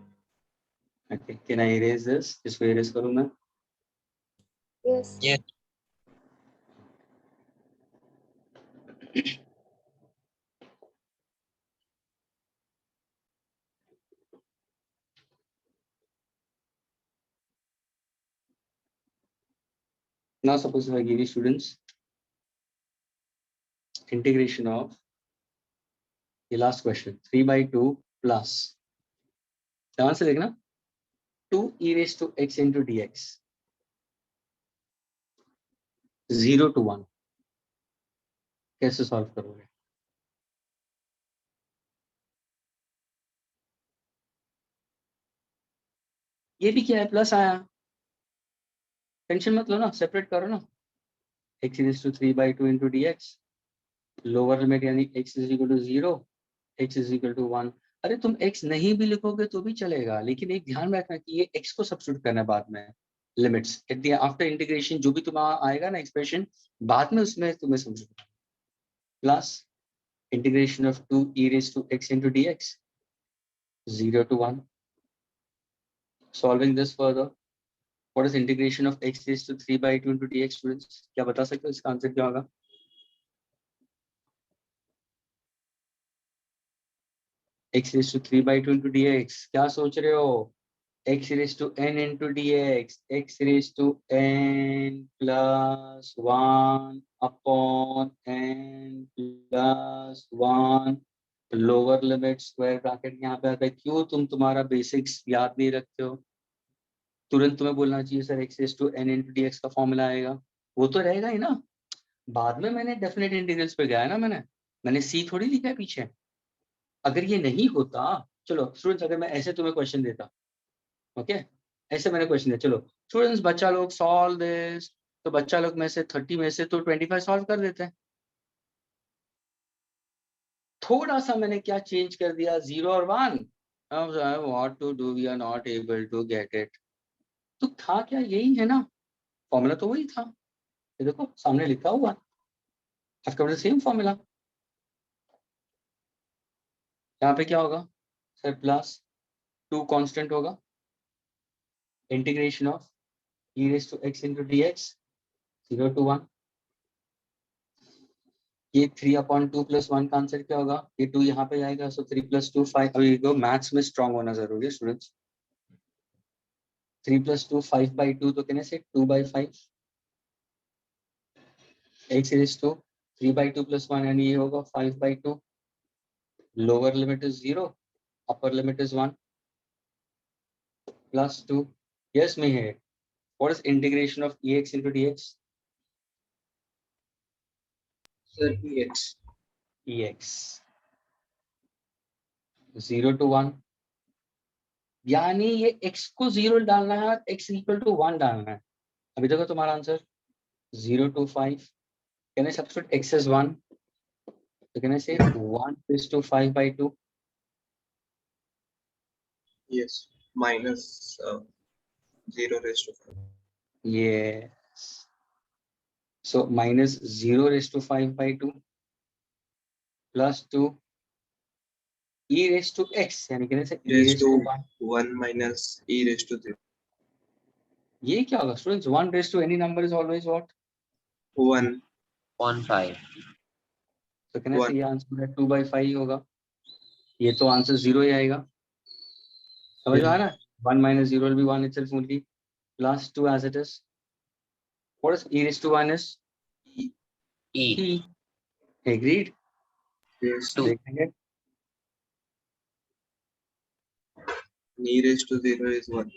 Okay, can I erase this? इसको erase करूँ मैं? yes. Yes. Now suppose if I give you students integration of the last question 3 by 2 plus, ध्यान से देखना, 2 e raised to x into dx 0 to 1, कैसे solve करोगे? ये भी क्या है, प्लस आया, टेंशन मत लो ना, सेपरेट करो ना. x is to 3 by 2 into dx, lower limit यानी x is equal to 0, x is equal to 1. अरे तुम x नहीं भी लिखोगे तो भी चलेगा, लेकिन एक ध्यान रखना कि ये x को सब्स्टिट्यूट करना है बाद में, limits at the after integration जो भी तुम्हारा आएगा ना एक्सप्रेशन, बाद में उसमें तुम्हें substitute, plus integration of 2 e raised to x into dx 0 to 1. Solving this further, what is integration of x raised to 3 by 2 into dx, students? क्या बता सकते हो इसका आंसर क्या होगा? x raised to 3 by 2 into dx, क्या सोच रहे हो? x raised to n into dx, x raised to n plus 1 upon n plus 1, lower limit square bracket यहाँ पे आता है. क्यों तुम तुम्हारा बेसिक्स याद नहीं रखते हो? तुरंत तुम्हें बोलना चाहिए sir x raised to n into dx का फॉर्मूला आएगा, वो तो रहेगा ही ना. बाद में मैंने डेफिनेट इंटीग्रल्स पे गया ना, मैंने c थोड़ी लिखा है पीछे. अगर ये नहीं होता, चलो स्टूडेंट्स, अगर मैं ऐसे तुम्हें क्वेश्चन देता, ओके, ऐसे मैंने क्वेश्चन दिया, चलो स्टूडेंट्स बच्चा लोग सॉल्व दिस, तो बच्चा लोग में से 30 में से तो 25 सॉल्व कर देते हैं. थोड़ा सा मैंने क्या चेंज कर दिया, 0 और 1, what to do, we are not able to get it. तो था क्या, यही है ना, फॉर्मूला तो वही था, ये देखो सामने लिखा हुआ, I've covered the same formula. यहाँ पे क्या होगा सर, प्लस 2 कांस्टेंट होगा, integration of e raised to x into dx 0 to 1. ये 3/2 plus 1 का आंसर क्या होगा, ये 2 यहाँ पे जाएगा, सो 3 plus 2 5. अभी देखो मैथ्स में स्ट्रांग होना जरूरी है स्टूडेंट्स. 3 plus 2 5 by 2, तो कहने से 2 by 5. x raised to 3 by 2 plus 1, यानी ये होगा 5 by 2. Lower limit is 0, upper limit is 1 plus 2. Yes, Mihir. What is integration of ex into dx? Sir, EX. EX 0 to 1, यानी ये x को 0 डालना है, x इक्वल टू 1 डालना है। अभी देखो तुम्हारा answer 0 to 5, can I substitute x as 1, so can I say 1 raised to 5 by 2? Yes. Minus 0 raised to 5. Yes, so minus 0 raised to 5 by 2 plus 2 e raised to x, यानी can I say e raised to 1? 1 minus e raised to 0. ये क्या होगा students? 1 raised to any number is always what? 1. 1 5 तो कहने से One. ये answer 2 by 5 ही होगा, ये तो आंसर 0 ही आएगा। समझ में आ रहा है? 1 minus 0 will be 1 itself only, plus 2 as it is. What is e raised to 1 is? E E. Agreed? Yes. Two. देखेंगे E raised to 0 is 1.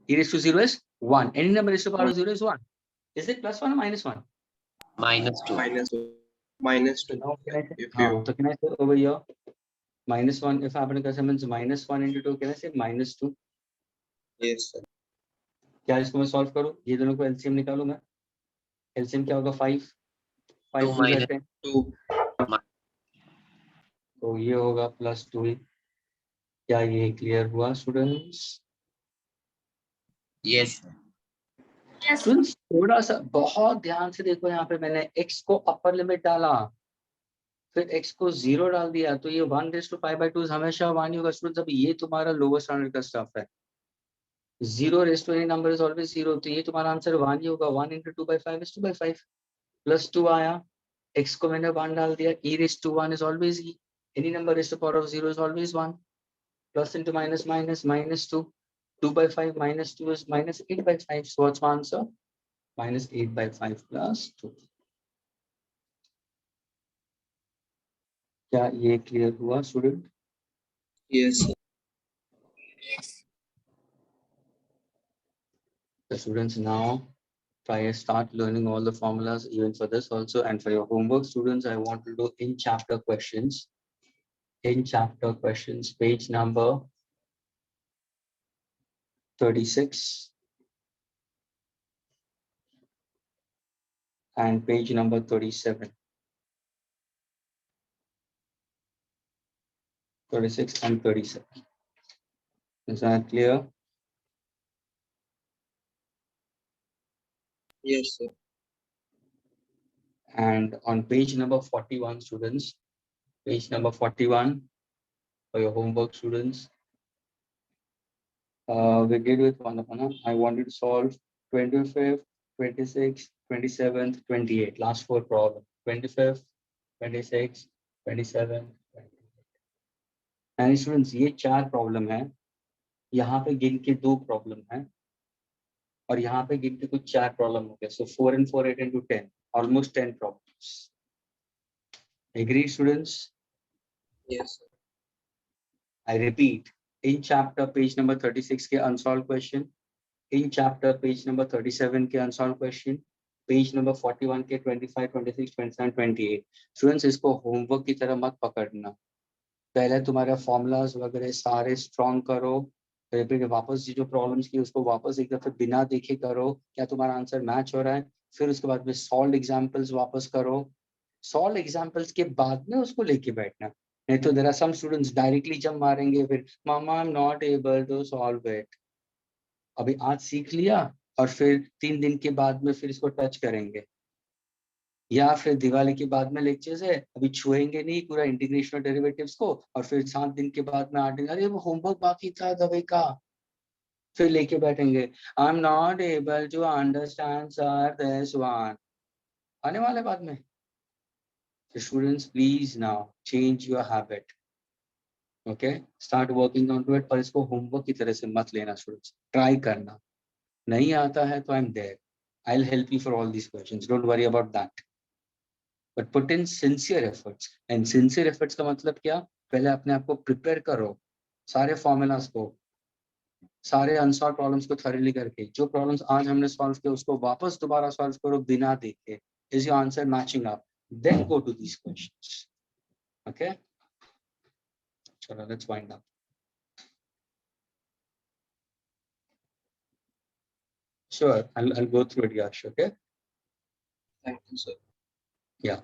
e raised to 0 is 1. Any number raised to power of 0 is 1. Is it plus 1 or minus 1? minus 2 Minus 2. Minus So 2. now can I say, If you so can I say over here minus 1, if आपने कैसे means minus 1 into 2, can I say minus 2? yes, sir. क्या इसको मैं solve करूं? ये दोनों को LCM निकालूं मैं। एलसीएम क्या होगा? 5 2 2 minus 10, 2. तो ये होगा प्लस 2। क्या ये क्लियर हुआ स्टूडेंट्स? yes स्टूडेंट्स थोड़ा सा बहुत ध्यान से देखो, यहाँ पे मैंने x को अपर लिमिट डाला, फिर x को 0 डाल दिया, तो ये 1 raised to 5 by 2 हमेशा 1 ही होगा स्टूडेंट्स। अब ये तुम्हारा लोअर स्टैंडर्ड का स्टफ है। 0 raised to any number is always 0, तो ये तुम्हारा आंसर 1 ही होगा। 1 into 2 by 5 is 2 by 5 plus 2 आया, x को मैंने 1 डाल दिया, e raised to 1 is always e, any number raised to power of 0 is always 1, plus into minus minus minus 2, 2 by 5 minus 2 is minus 8 by 5, so what's my answer? Minus 8 by 5 plus 2. क्या ये clear हुआ student? Yes, sir. The students now try to start learning all the formulas even for this also, and for your homework students I want to do in chapter questions. In chapter questions, page number 36 and page number 37. 36 and 37. Is that clear? Yes, sir. And on page number 41, students, page number 41 for your homework students, we did with one upon. I wanted to solve 25th, 26th, 27th, 28th, last 4 problems. 25th, 26th, 27th, 28th. And students, ये 4 problem है, यहाँ पे गिन के 2 problem है, और यहाँ पे गिन के कुछ 4 प्रॉब्लम हो गया। So 4 and 4, 8 into 10, almost 10 problems. Agree, students? Yes, sir. I repeat, in chapter page number 36 के unsolved question, in chapter page number 37 के unsolved question, page number 41 के 25, 26, 27, 28. Students, इसको homework की तरह मत पकड़ना। पहले तुम्हारे formulas वगैरह सारे strong करो, फिर वापस जो प्रॉब्लम्स की उसको वापस एक दफे बिना देखे करो, क्या तुम्हारा आंसर मैच हो रहा है। फिर उसके बाद में सॉल्व एग्जांपल्स वापस करो, सॉल्व एग्जांपल्स के बाद में उसको लेके बैठना। नहीं तो there are some students directly jump मारेंगे, फिर मामा I am not able to solve it. अभी आज सीख लिया और फिर 3 दिन के बाद में फिर इसको टच करेंगे, या फिर दिवाली के बाद में लेक्चर्स है, अभी छुएंगे नहीं पूरा इंटीग्रेशन डेरिवेटिव्स को, और फिर 7 दिन के बाद में 8 दिन, अरे वो होमवर्क बाकी था दवाई का, फिर लेके बैठेंगे I am not able to understand sir this one, आने वाले बाद में। So students, please now change your habit. Okay, start working on it. पर इसको homework की तरह से मत लेना students. Try करना, नहीं आता है तो I'm there. I'll help you for all these questions. Don't worry about that. But put in sincere efforts. And sincere efforts का मतलब क्या? पहले अपने आप को prepare करो, सारे formulas को, सारे unsolved problems को thoroughly करके, जो problems आज हमने solve किए उसको वापस दोबारा solve करो बिना देखे, Is your answer matching up? Then go to these questions. Okay. So let's wind up. Sure, I'll go through it, Yash. Okay. Thank you, sir. Yeah.